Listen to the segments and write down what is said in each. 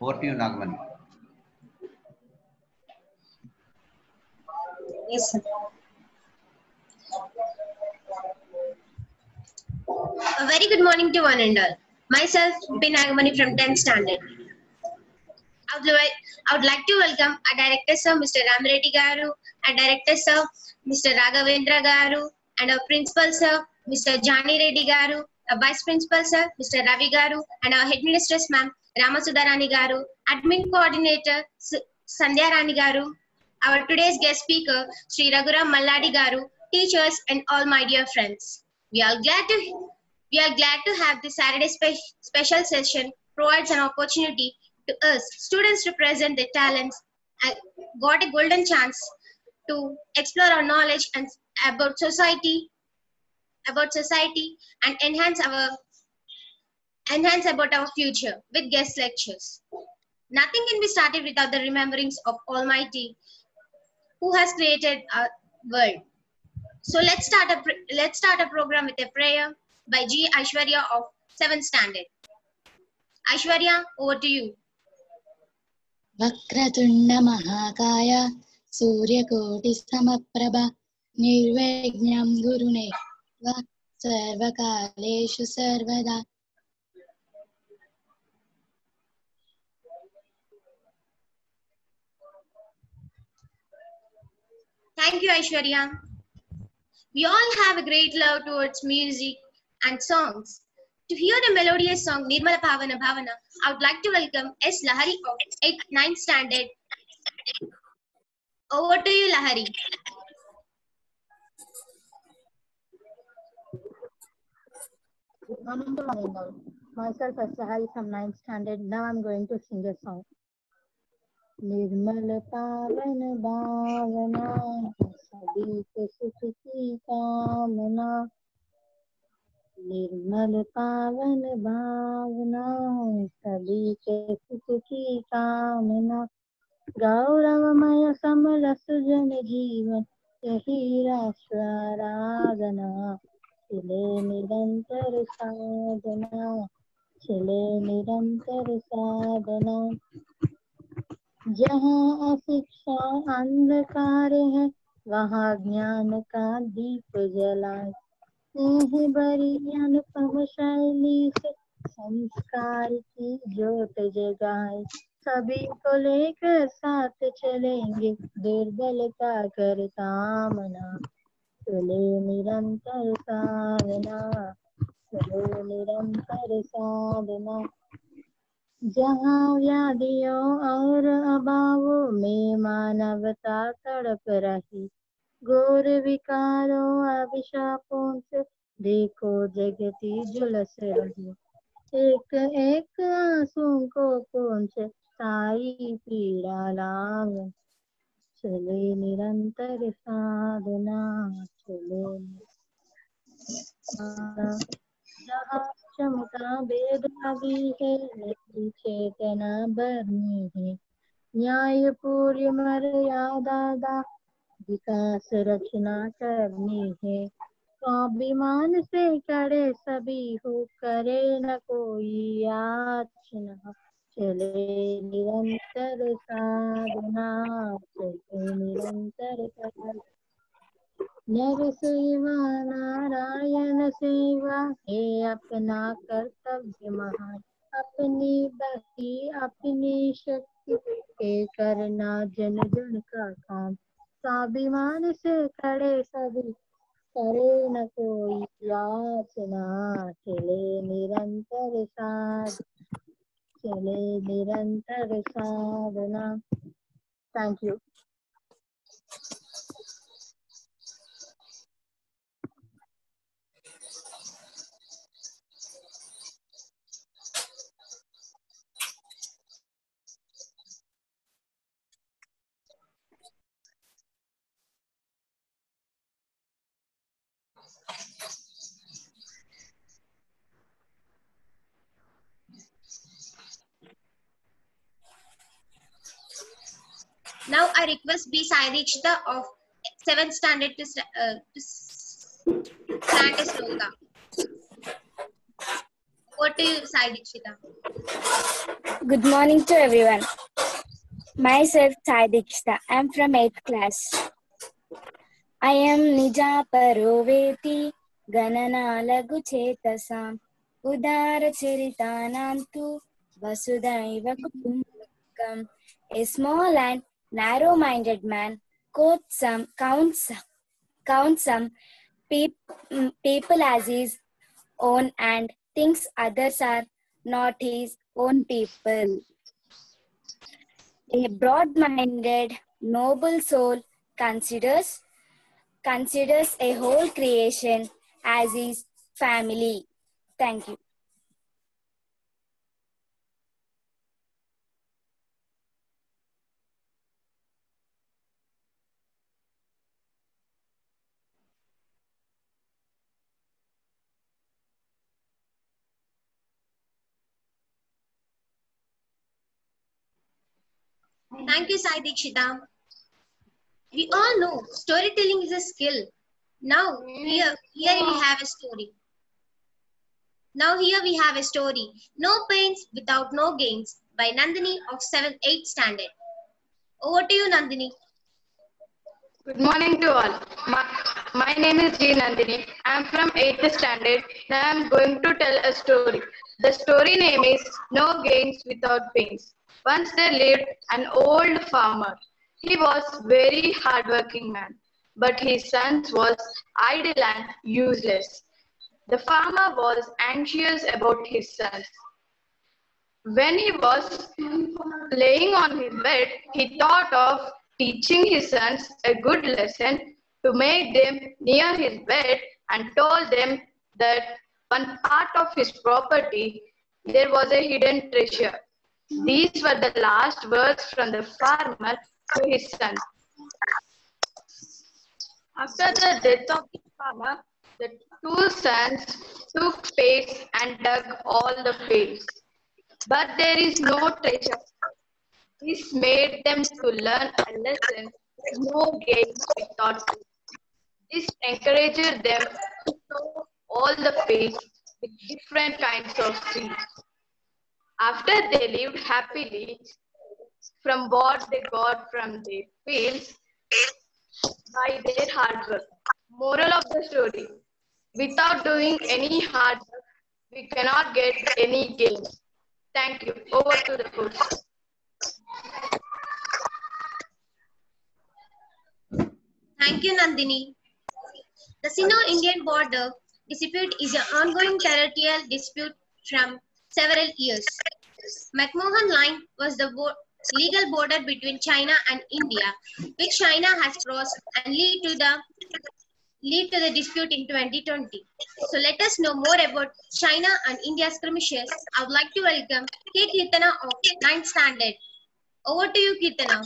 Over to you, Nagamani. Yes, sir. A very good morning to one and all. Myself, Bin Nagamani from 10th standard. I would like to welcome our director sir, Mr. Ramreddy Garu, our director sir, Mr. Raghavendra Garu, and our principal sir, Mr. Jani Reddy Garu, our vice principal sir, Mr. Ravi Garu, and our headmistress ma'am, Ramasudharani Garu, admin coordinator, Sandhya Rani Garu, our today's guest speaker, Sri Raghuram Malladi Garu, teachers, and all my dear friends. We are glad to have this Saturday special session provides an opportunity to us students to present their talents and got a golden chance to explore our knowledge and about society and enhance about our future with guest lectures. Nothing can be started without the rememberings of Almighty who has created our world. So let's start a program with a prayer by G. Aishwarya of 7th standard. Aishwarya, over to you. Vakratunda Mahakaya Suryakoti Samaprabha Nirvignam Guruneva Sarvakaleshu Sarvada. Thank you, Aishwarya. We all have a great love towards music and songs. To hear the melodious song Nirmala Bhavana Bhavana, I would like to welcome S. Lahari of 9th standard. Over to you, Lahari. Good morning to one and all. Myself as Lahari from 9th standard. Now I'm going to sing a song. निर्मल पावन भावना सभी के सुख की कामना निर्मल पावन भावना सभी के सुख की कामना गौरवमय समरस जन जीवन यही राष्ट्र आराधना चले निरंतर साधना चले निरंतर साधना जहाँ अशिक्षा अंधकार है वहाँ ज्ञान का दीप जलाए बड़ी अनुपम शैली से संस्कार की ज्योत जगाए सभी को लेकर साथ चलेंगे दुर्बलता कर कामना चले निरंतर साधना चले निरंतर साधना जहाँ व्याधियों और अभावों में मानवता तड़प रही घोर विकारों अभिशापों से देखो जगती झुलस रही एक एक आंसू को पोंछ साई पीड़ा लांग चले निरंतर साधना चले जहाँ क्षमता भेदभावी है नई चेतना भरनी है न्याय पूर्ण मर्यादा विकास रचना करनी है स्वाभिमान से करे सभी हो करे न कोई याचना चले निरंतर साधना चले निरंतर साधना नर सेवा नारायण सेवा है अपना कर्तव्य महान अपनी भक्ति अपनी शक्ति के करना जन जन का काम स्वाभिमान से खड़े सभी करे न कोई याचना चले निरंतर साधना thank you Now I request B. Sai Dikshita of 7th standard to chant a sloka. Over to you, Sai Dikshita. Good morning to everyone. Myself Sai Dikshita. I am from 8th class. I am Nija Paroveti Gananalagu Chetasam Udara Charitanam tu Vasudhaiva Kutumbakam. A small and narrow-minded man counts some people as his own and thinks others are not his own people. A broad-minded, noble soul considers a whole creation as his family. Thank you. Thank you, Sai Dikshita. We all know storytelling is a skill. Now, here we have a story. Now here we have a story, No Pains Without No Gains by Nandini of 7th 8th standard. Over to you, Nandini. Good morning to all. My name is G. Nandini. I am from 8th standard. Now I am going to tell a story. The story name is No Gains Without Pains. Once there lived an old farmer. He was very hardworking man, but his son was idle and useless. The farmer was anxious about his sons. When he was laying on his bed, he thought of teaching his sons a good lesson to make them near his bed and told them that one part of his property there was a hidden treasure. These were the last words from the farmer to his son. After the death of the farmer, the two sons took spades and dug all the fields. But there is no treasure. This made them to learn a lesson, no gains without pain. This encouraged them to sow all the fields with different kinds of seeds. After they lived happily from what they got from their fields by their hard work. Moral of the story: without doing any hard work, we cannot get any gains. Thank you. Over to the coach. Thank you, Nandini. The Sino-Indian border dispute is an ongoing territorial dispute from several years. McMahon Line was the legal border between China and India, which China has crossed and lead to the dispute in 2020. So let us know more about China and India's skirmishes. I would like to welcome K. Kirtana of 9th standard. Over to you, Kirtana.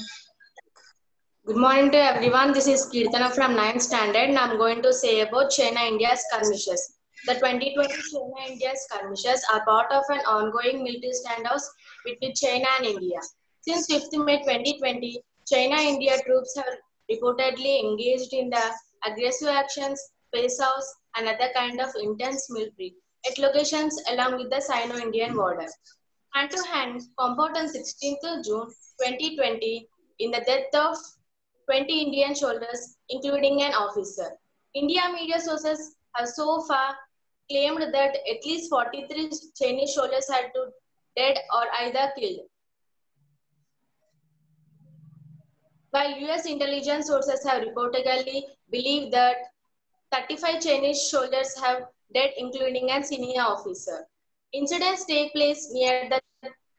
Good morning to everyone. This is Kirtana from 9th standard and I am going to say about China-India skirmishes. The 2020 China-India skirmishes are part of an ongoing military standoff between China and India. Since 5th May 2020, China-India troops have reportedly engaged in the aggressive actions, face-offs, and other kind of intense military at locations along with the Sino-Indian border. Hand to hand combat on 16th June 2020 in the death of 20 Indian soldiers, including an officer. India media sources have so far claimed that at least 43 Chinese soldiers had to dead or either killed. While US intelligence sources have reportedly believed that 35 Chinese soldiers have dead, including a senior officer. Incidents take place near the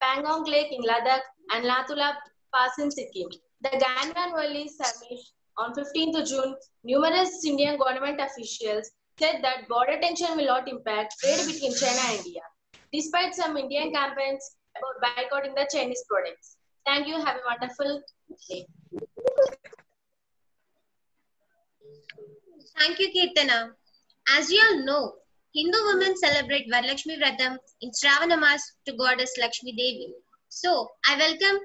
Pangong Lake in Ladakh and Latula Pass in Sikkim. The Ganwan Valley skirmish on 15th June, numerous Indian government officials said that border tension will not impact trade between China and India, despite some Indian campaigns about boycotting the Chinese products. Thank you. Have a wonderful day. Thank you, Kirtana. As you all know, Hindu women celebrate Varalakshmi Vratam in Shravana Mas to goddess Lakshmi Devi. So, I welcome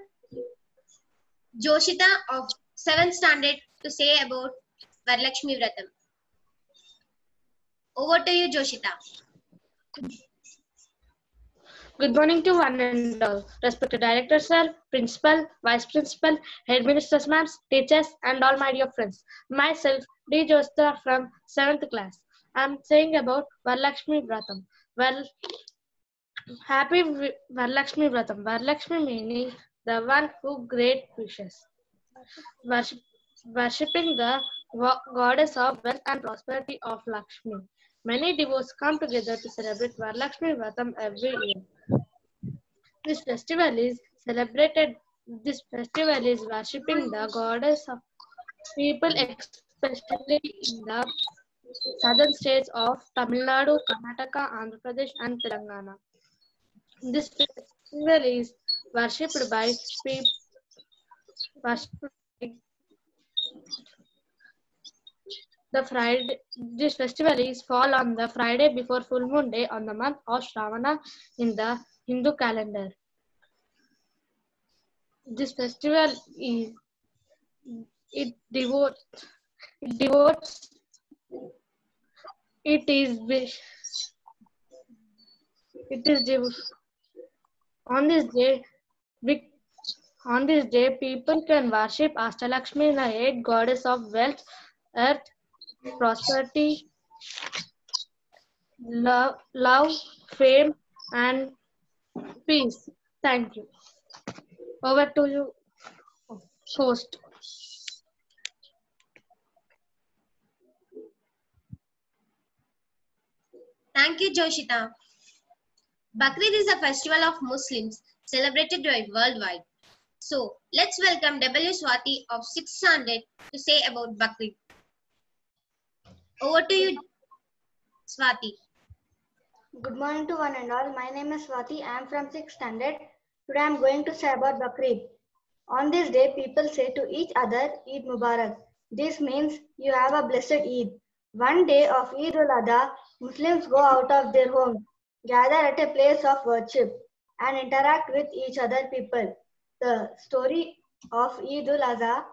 Joshita of 7th standard to say about Varalakshmi Vratam. Over to you, Joshita. Good morning to one and all. Respected Director Sir, Principal, Vice Principal, Headmisters Ma'ams, teachers, and all my dear friends. Myself, D. Jostra from 7th class. I am saying about Varalakshmi Vratam. Well, happy Varalakshmi Vratam. Varalakshmi meaning the one who great wishes. Worship, worshipping the goddess of wealth and prosperity of Lakshmi. Many devotees come together to celebrate Varalakshmi Vratam every year. This festival is celebrated. This festival is worshipping the goddess of people, especially in the southern states of Tamil Nadu, Karnataka, Andhra Pradesh, and Telangana. This festival is worshipped by people. The Friday. This festival is fall on the Friday before full moon day on the month of Shravana in the Hindu calendar. This festival is it devotes it is on this day on this day people can worship Ashtalakshmi, the eight goddess of wealth, earth, prosperity, love, fame, and peace. Thank you. Over to you, host. Thank you, Joshita. Bakrid is a festival of Muslims celebrated worldwide. So, let's welcome W. Swati of 6th standard to say about Bakrid. Over to you, Swati. Good morning to one and all. My name is Swati. I am from 6th standard. Today I am going to say about Bakrid. On this day, people say to each other, Eid Mubarak. This means you have a blessed Eid. One day of Eid ul-Adha, Muslims go out of their homes, gather at a place of worship, and interact with each other people. The story of Eid ul-Adha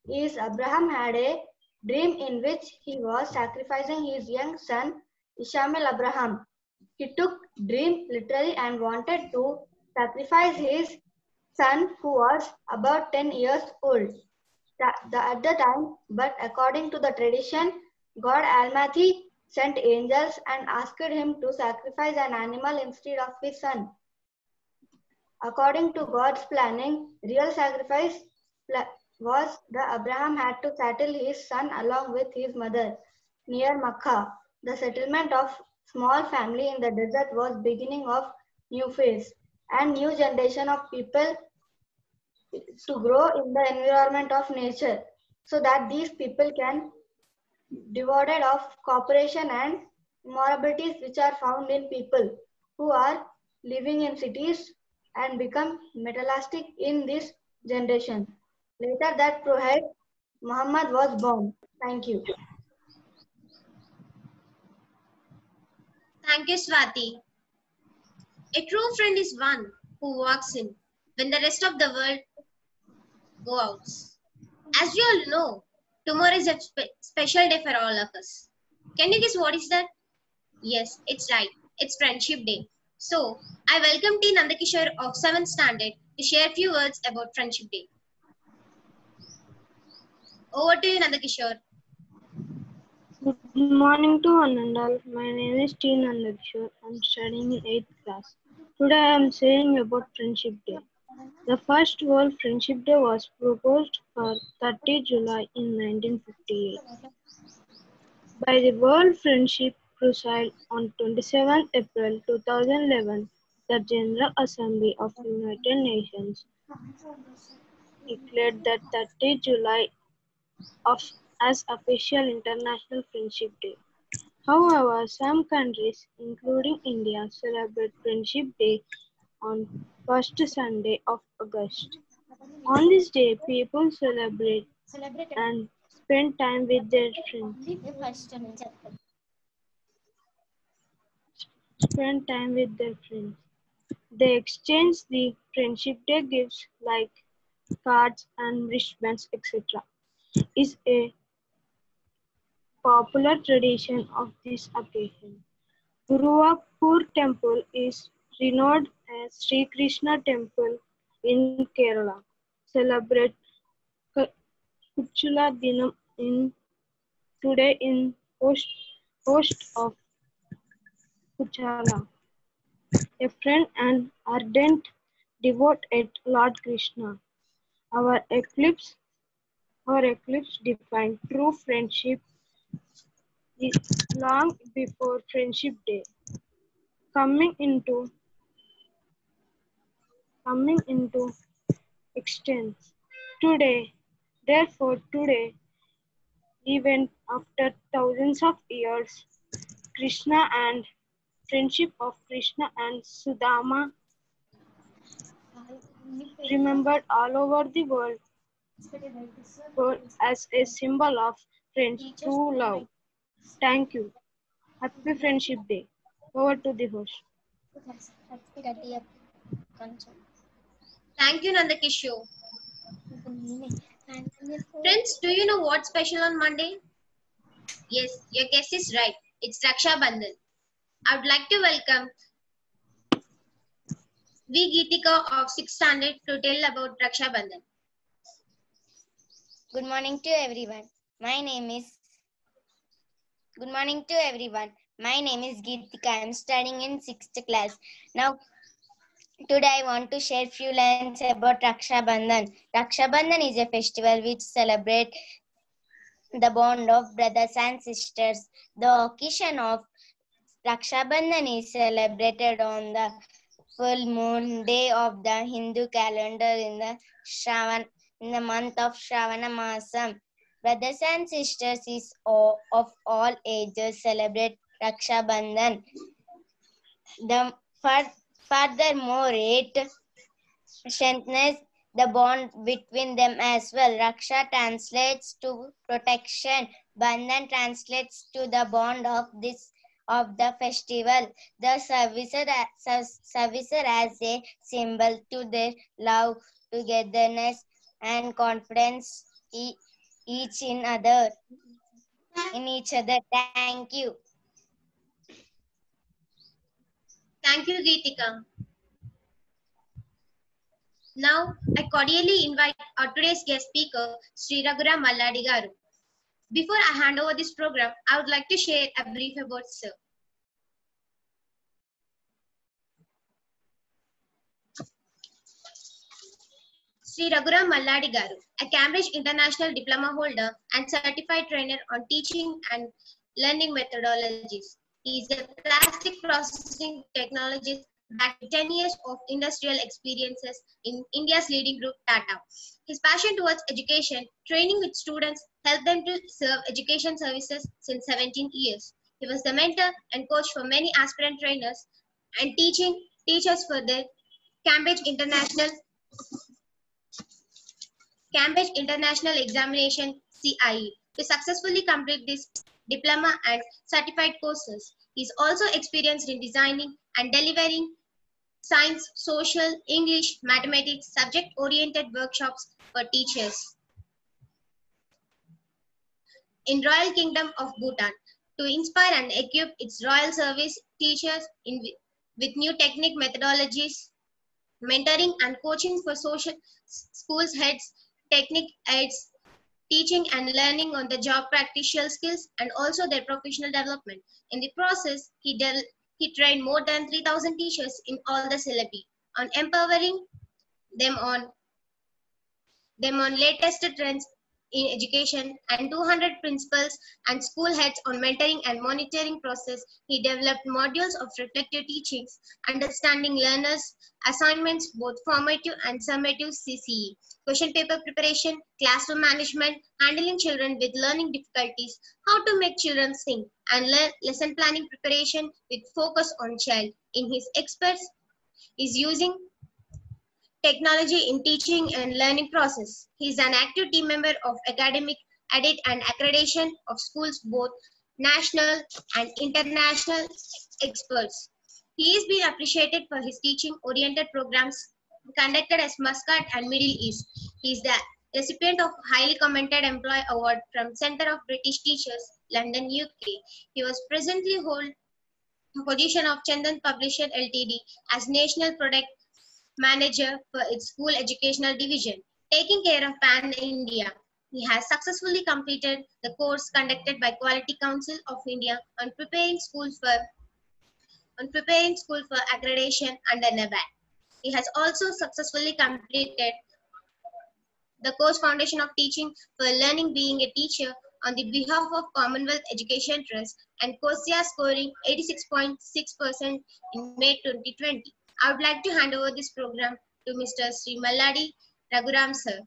is Abraham had a dream in which he was sacrificing his young son Ishmael Abraham. He took dream literally and wanted to sacrifice his son who was about 10 years old at the time, but according to the tradition, God Almighty sent angels and asked him to sacrifice an animal instead of his son. According to God's planning, real sacrifice was that Abraham had to settle his son along with his mother near Makkah. The settlement of small family in the desert was beginning of new phase and new generation of people to grow in the environment of nature so that these people can devoted of cooperation and moralities which are found in people who are living in cities and become materialistic in this generation. Later that Prophet Muhammad was born. Thank you. Thank you, Swati. A true friend is one who walks in when the rest of the world go out. As you all know, tomorrow is a special day for all of us. Can you guess what is that? Yes, it's right. It's Friendship Day. So, I welcome T. Nandakishore of 7th standard to share a few words about Friendship Day. Over to you, Nandakishore. Good morning to one and all. My name is T. Nandakishore. I am studying in 8th class. Today I am saying about Friendship Day. The first World Friendship Day was proposed for 30 July in 1958 by the World Friendship Crusade on 27 April 2011. The General Assembly of United Nations declared that 30 July as official International Friendship Day. However, some countries, including India, celebrate Friendship Day on first Sunday of August. On this day, people celebrate and spend time with their friends. They exchange the Friendship Day gifts like cards and wristbands, etc. Is a popular tradition of this occasion. Guruvapur temple is renowned as Sri Krishna Temple in Kerala, celebrate Kuchula Dinam in today in host of Kuchala, a friend and ardent devoted Lord Krishna. Our eclipse, our eclipse defined true friendship long before Friendship Day. Coming into extents today. Therefore, today, even after thousands of years, Krishna and friendship of Krishna and Sudama remembered all over the world as a symbol of true love. Thank you. Happy Friendship Day. Over to the host. Thank you, Nandakishore. Friends, do you know what's special on Monday? Yes, your guess is right. It's Raksha Bandhan. I would like to welcome V. Geetika of 6th standard to tell about Raksha Bandhan. Good morning to everyone. My name is Geetika. I am studying in 6th class. Now, today I want to share few lines about Raksha Bandhan. Raksha Bandhan is a festival which celebrates the bond of brothers and sisters. The occasion of Raksha Bandhan is celebrated on the full moon day of the Hindu calendar in the month of Shravana Masam. Brothers and sisters of all ages celebrate Raksha Bandhan. Furthermore, it strengthens the bond between them as well. Raksha translates to protection. Bandhan translates to the bond of the festival. The servicer as a symbol to their love, togetherness, and confidence in each other. Thank you. Thank you, Geetika. Now, I cordially invite our today's guest speaker, Sri Raghuram Malladi Garu. Before I hand over this program, I would like to share a brief about Sir. Sri Raghuram Malladi Garu, a Cambridge International Diploma holder and certified trainer on teaching and learning methodologies. He is a plastic processing technologist back 10 years of industrial experiences in India's leading group, Tata. His passion towards education, training with students, helped them to serve education services since 17 years. He was the mentor and coach for many aspirant trainers and teachers for the Cambridge International Examination CIE to successfully complete this diploma and certified courses. He is also experienced in designing and delivering science, social, English, mathematics, subject-oriented workshops for teachers in Royal Kingdom of Bhutan to inspire and equip its royal service teachers with new technique methodologies, mentoring and coaching for social schools heads, technique aids, teaching and learning on the job practical skills and also their professional development. In the process, he trained more than 3,000 teachers in all the syllabi on empowering them on latest trends in education and 200 principals and school heads on mentoring and monitoring process. He developed modules of reflective teachings, understanding learners, assignments, both formative and summative CCE, question paper preparation, classroom management, handling children with learning difficulties, how to make children sing, and lesson planning preparation with focus on child. In his experts is using technology in teaching and learning process. He is an active team member of academic audit and accreditation of schools, both national and international experts. He is being appreciated for his teaching-oriented programs conducted as Muscat and Middle East. He is the recipient of highly commended employee award from Centre of British Teachers, London, UK. He was presently hold the position of Chandan Publisher Ltd as National Product Manager for its school educational division, taking care of Pan India. He has successfully completed the course conducted by Quality Council of India on preparing schools for accreditation under NABARD. He has also successfully completed the course Foundation of Teaching for Learning Being a Teacher on the behalf of Commonwealth Education Trust and COSIA scoring 86.6% in May 2020. I would like to hand over this program to Mr. Sri Malladi Raghuram sir.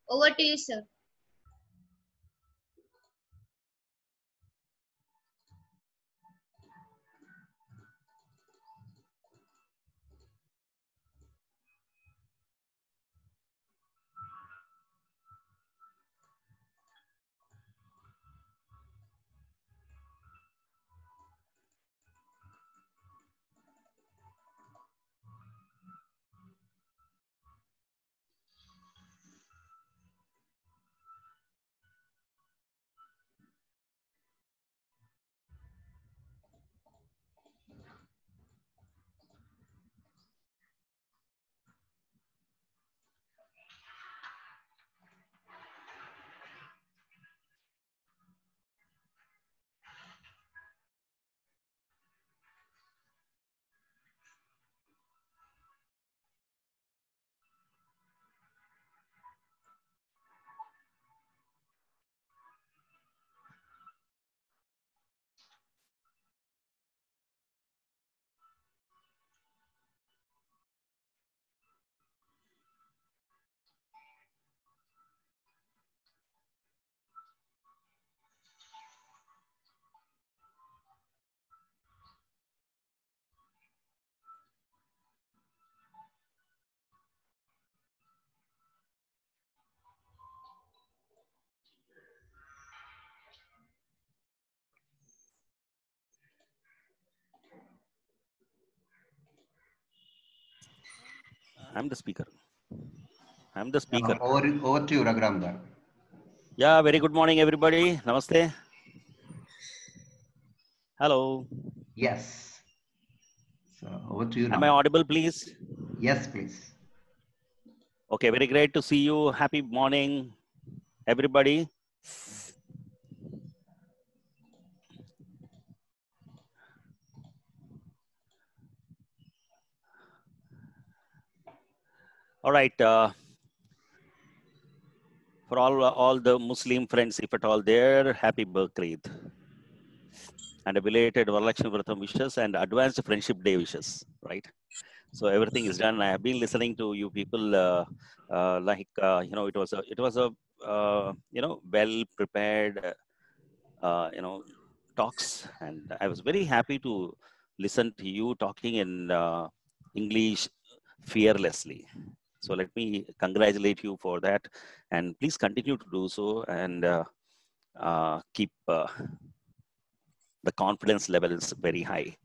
Over to you, sir. I'm the speaker. I'm the speaker. Over to you, Raghuram garu. Yeah, very good morning, everybody. Namaste. Hello. Yes. So over to you now. Am I audible, please? Yes, please. Okay, very great to see you. Happy morning, everybody. All right. For all the Muslim friends, if at all there, happy birthday. And a belated Varalakshmi Vratam wishes and advanced Friendship Day wishes, right? So everything is done. I have been listening to you people, it was a well prepared, talks, and I was very happy to listen to you talking in English fearlessly. So let me congratulate you for that, and please continue to do so, and keep the confidence levels very high.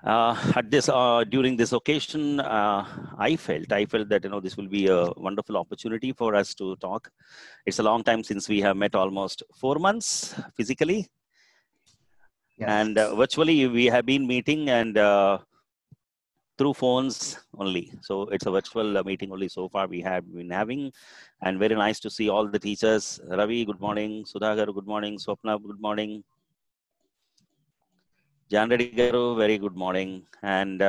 During this occasion, I felt that this will be a wonderful opportunity for us to talk. It's a long time since we have met, almost 4 months physically, Yes. and virtually we have been meeting, and through phones only. So it's a virtual meeting only so far we have been having, and very nice to see all the teachers. Ravi, good morning. Sudhagar, good morning. Swapna, good morning. Jan Reddy garu, very good morning. And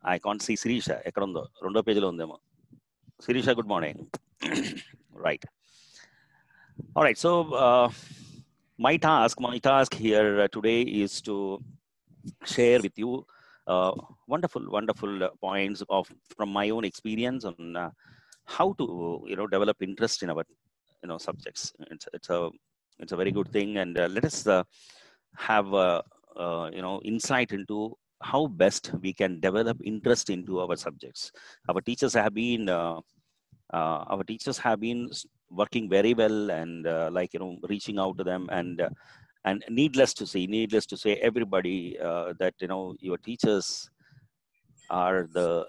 I can't see Sirisha. Ekkadundo? Rondo page lo undemo. Sirisha, good morning. Right. All right. So my task here today is to share with you wonderful points from my own experience on how to develop interest in our subjects. It's a very good thing, and let us have insight into how best we can develop interest into our subjects. Our teachers have been working very well, and reaching out to them, and needless to say, everybody that your teachers are the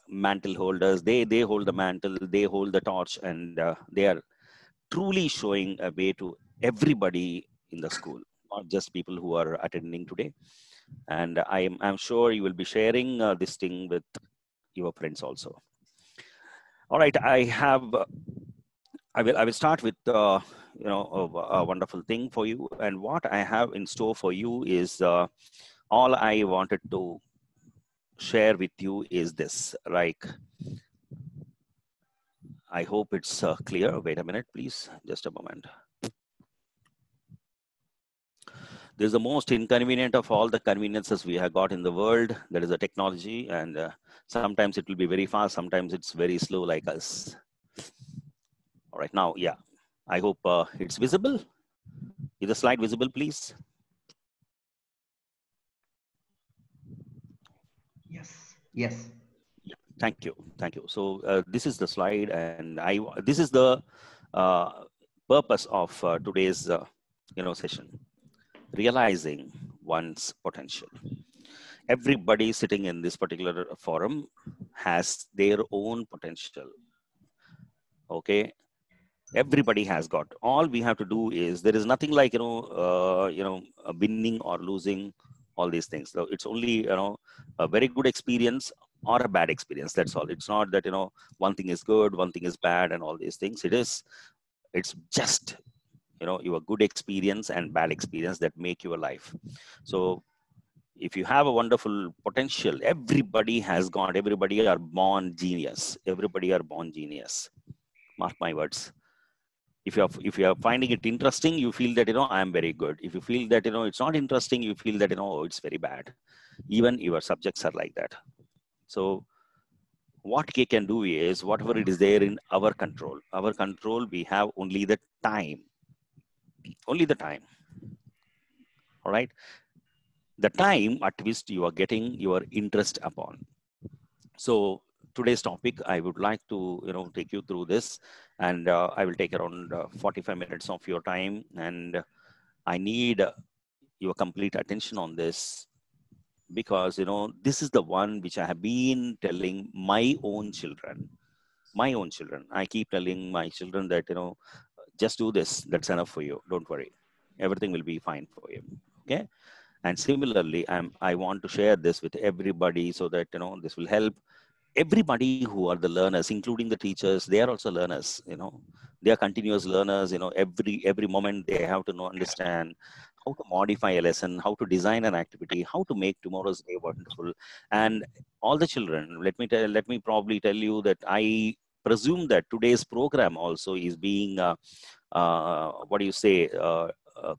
mantle holders. They hold the mantle, they hold the torch, and they are truly showing a way to everybody in the school, not just people who are attending today. And I'm sure you will be sharing this thing with your friends also. All right, I will start with a wonderful thing for you, and what I have in store for you is all I wanted to share with you is this. Like, I hope it's clear. Wait a minute, please, just a moment. This is the most inconvenient of all the conveniences we have got in the world. That is the technology, and sometimes it will be very fast, sometimes it's very slow like us. All right, now, yeah, I hope it's visible. Is the slide visible, please? Yes. Yes. Thank you. Thank you. So this is the slide, and this is the purpose of today's session. Realizing one's potential. Everybody sitting in this particular forum has their own potential. Okay, everybody has got. All we have to do is, there is nothing like winning or losing, all these things. So it's only a very good experience or a bad experience. That's all. It's not that one thing is good, one thing is bad, and all these things. It's just your good experience and bad experience that make your life. So if you have a wonderful potential, everybody has got. Everybody are born genius. Everybody are born genius. Mark my words. If you are finding it interesting, you feel that I am very good. If you feel that it's not interesting, you feel that it's very bad. Even your subjects are like that. So what we can do is, whatever it is there in our control, we have only the time. Only the time. All right. The time at which you are getting your interest upon. So today's topic, I would like to take you through this, and I will take around 45 minutes of your time, and I need your complete attention on this, because this is the one which I have been telling my own children. I keep telling my children that just do this. That's enough for you. Don't worry. Everything will be fine for you. Okay. And similarly, I want to share this with everybody, so that this will help everybody who are the learners, including the teachers. They are also learners. They are continuous learners. Every moment they have to understand how to modify a lesson, how to design an activity, how to make tomorrow's day wonderful. And all the children, let me probably tell you that I presume that today's program also is being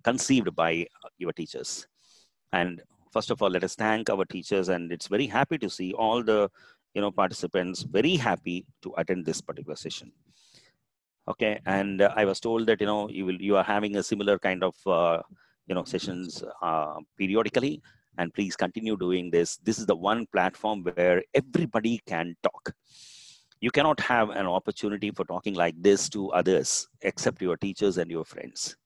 conceived by your teachers. And first of all, let us thank our teachers, and it's very happy to see all the participants very happy to attend this particular session. Okay, and I was told that you are having a similar kind of sessions periodically, and please continue doing this. This is the one platform where everybody can talk. You cannot have an opportunity for talking like this to others except your teachers and your friends.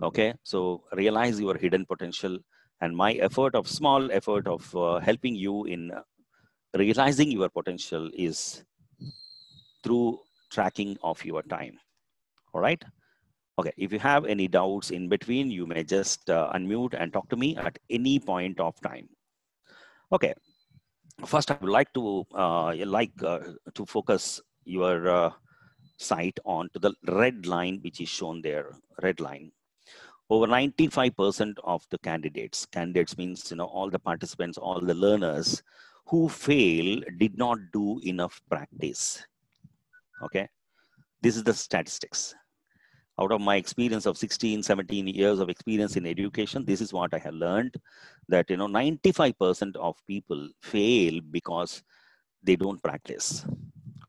Okay, so realize your hidden potential, and my small effort of helping you in realizing your potential is through tracking of your time. All right. Okay. If you have any doubts in between, you may just unmute and talk to me at any point of time. Okay. First, I would like to focus your sight on to the red line, which is shown there. Red line. Over 95% of the candidates means all the participants, all the learners who fail did not do enough practice. Okay, this is the statistics. Out of my experience of 16, 17 years of experience in education, this is what I have learned, that 95% of people fail because they don't practice.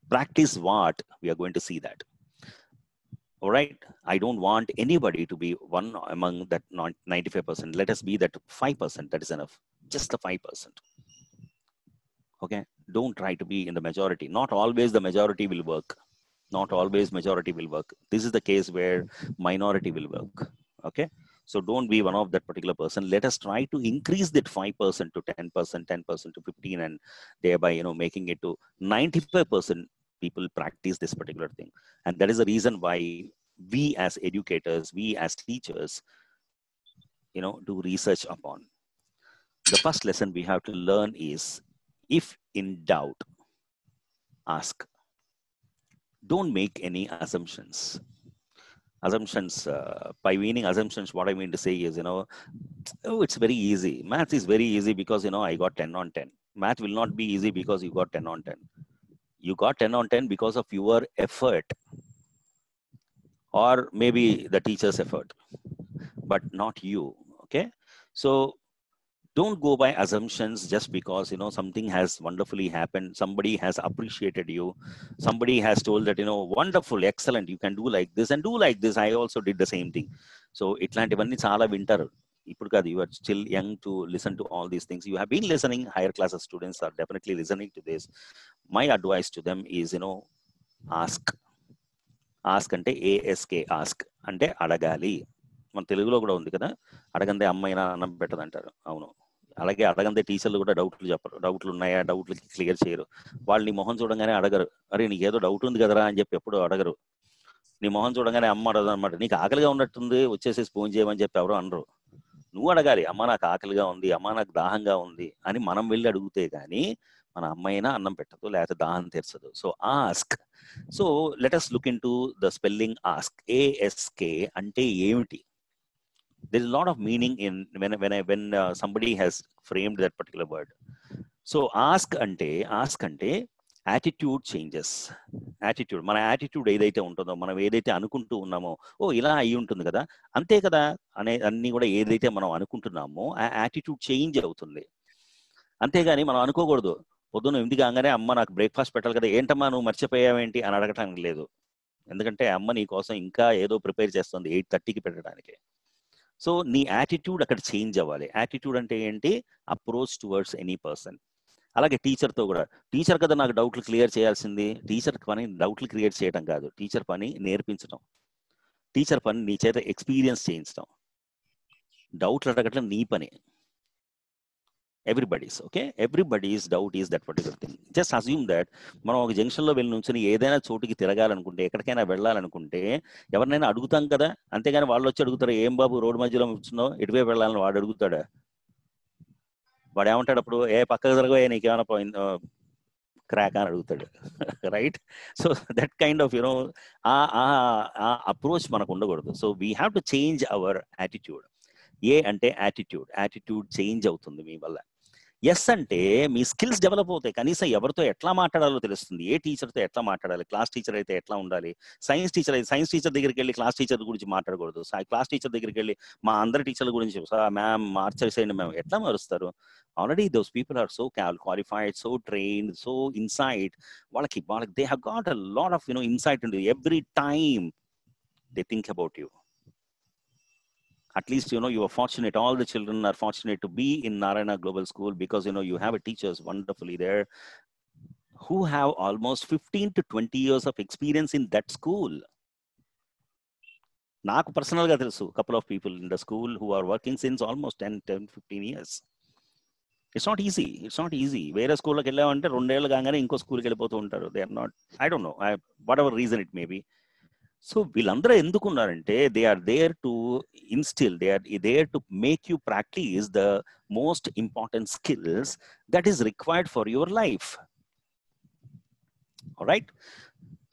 Practice what? We are going to see that. All right. I don't want anybody to be one among that 95%. Let us be that 5%. That is enough. Just the 5%. Okay. Don't try to be in the majority. Not always the majority will work. Not always majority will work. This is the case where minority will work. Okay. So don't be one of that particular person. Let us try to increase that 5% to 10%, 10% to 15%, and thereby, making it to 95%. People practice this particular thing. And that is the reason why we as educators, we as teachers, do research upon. The first lesson we have to learn is, if in doubt, ask. Don't make any assumptions. Assumptions, by meaning assumptions, what I mean to say is, oh, it's very easy. Math is very easy because, I got 10 on 10. Math will not be easy because you got 10 on 10. You got 10 on 10 because of your effort, or maybe the teacher's effort, but not you. Okay. So don't go by assumptions just because, something has wonderfully happened. Somebody has appreciated you. Somebody has told that, wonderful, excellent, you can do like this and do like this. I also did the same thing. So itlantivanni chaala vintaru. Ippudu kaadu, you are still young to listen to all these things. You have been listening. Higher classes students are definitely listening to this. My advice to them is, ask. Ask ante ASK, ask ante అడగాలి. మన తెలుగులో కూడా ఉంది కదా, అడగందే అమ్మైనా అన్నం పెట్టదంటారు. అవును, అలాగే అడగందే టీచర్లు కూడా డౌట్లు చెప్పరు. డౌట్లు ఉన్నాయా, డౌట్లకి క్లియర్ చేయరు. వాళ్ళు నీ మొహం చూడంగానే అడగరు, అరే నీకు ఏదో డౌట్ ఉంది కదరా అని చెప్పి ఎప్పుడు అడగరు. నీ మొహం చూడంగానే అమ్మ అడగదు అనమాట. నీకు ఆకలిగా ఉన్నట్టుంది, వచ్చేసి ఫోన్ చేయమని చెప్పి ఎవరు అనరు. నువ్వు అడగాలి, అమ్మ నాకు ఆకలిగా ఉంది, అమ్మ నాకు దాహంగా ఉంది అని మనం వెళ్ళి అడిగితే కానీ మన అమ్మైనా అన్నం పెట్టదు, లేకపోతే దాహం తీర్చదు. So ask. So let us look into the spelling ask. ASK అంటే ఏమిటి? There is a lot of meaning in when somebody has framed that particular word. So ask ante attitude changes. Attitude, మన attitude ఏదైతే ఉంటుందో, మనం ఏదైతే అనుకుంటూ ఉన్నామో, ఓ ఇలా అయి ఉంటుంది కదా, అంతే కదా అనే అన్ని కూడా ఏదైతే మనం అనుకుంటున్నామో ఆ యాటిట్యూడ్ చేంజ్ అవుతుంది. అంతేగాని మనం అనుకోకూడదు, పొద్దున్న ఇంటికి కాగానే అమ్మ నాకు బ్రేక్ఫాస్ట్ పెట్టాలి కదా, ఏంటమ్మా నువ్వు మర్చిపోయావేంటి అని అడగటానికి లేదు. ఎందుకంటే అమ్మ నీ కోసం ఇంకా ఏదో ప్రిపేర్ చేస్తుంది 8:30కి పెట్టడానికి. సో నీ యాటిట్యూడ్ అక్కడ చేంజ్ అవ్వాలి. యాటిట్యూడ్ అంటే ఏంటి? Approach towards any person. అలాగే టీచర్తో కూడా, టీచర్ కదా నాకు డౌట్లు క్లియర్ చేయాల్సింది. టీచర్ పని డౌట్లు క్లియర్ చేయడం కాదు, టీచర్ పని నేర్పించడం. టీచర్ పని నీ చేత ఎక్స్పీరియన్స్ చేయించడం. డౌట్లు అడగట్లేదు నీ పని. everybody's doubt is that particular thing. Just assume that మనం ఒక జంక్షన్లో వెళ్ళి నుంచుని ఏదైనా చోటుకి తిరగాలనుకుంటే, ఎక్కడికైనా వెళ్ళాలనుకుంటే ఎవరినైనా అడుగుతాం కదా, అంతేగాని వాళ్ళు వచ్చి అడుగుతారు, ఏం బాబు రోడ్డు మధ్యలో కూర్చున్నావు, ఎటువైపు వెళ్ళాలని వాడు అడుగుతాడా? వాడు ఏమంటాడు అప్పుడు, ఏ పక్కకు తిరగవే నీకేమైనా పోయిందో క్రాక్ అని అడుగుతాడు. Right? So that kind of uh approach మనకు ఉండకూడదు. So we have to change our attitude. ఏ అంటే యాటిట్యూడ్ చేంజ్ అవుతుంది మీ వల్ల. ఎస్ అంటే మీ స్కిల్స్ డెవలప్ అవుతాయి. కనీసం ఎవరితో ఎట్లా మాట్లాడాలో తెలుస్తుంది. ఏ టీచర్తో ఎట్లా మాట్లాడాలి, క్లాస్ టీచర్ అయితే ఎట్లా ఉండాలి, సైన్స్ టీచర్ అయితే సైన్స్ టీచర్ దగ్గరికి వెళ్ళి క్లాస్ టీచర్ గురించి మాట్లాడకూడదు. క్లాస్ టీచర్ దగ్గరికి వెళ్ళి మా అందరి టీచర్ల గురించి మ్యామ్ మార్చేసేయండి మ్యామ్, ఎట్లా మారుస్తారు? Already those people are so qualified, so trained, so insight. వాళ్ళకి they have got a lot of insight into every time they think about you. At least you are fortunate, all the children are fortunate to be in Narayana Global School, because you have a teachers wonderfully there who have almost 15 to 20 years of experience in that school. Naaku personal ga telusu couple of people in the school who are working since almost 10-15 years. It's not easy. Where school laki ellavante 2 ఏళ్ళు కాగానే ఇంకో స్కూల్కి వెళ్ళిపోతూ ఉంటారు. They are not, I don't know, whatever reason it may be. So వీళ్ళందరూ ఎందుకున్నారంటే, they are there to instil, they are there to make you practise the most important skills that is required for your life. Right?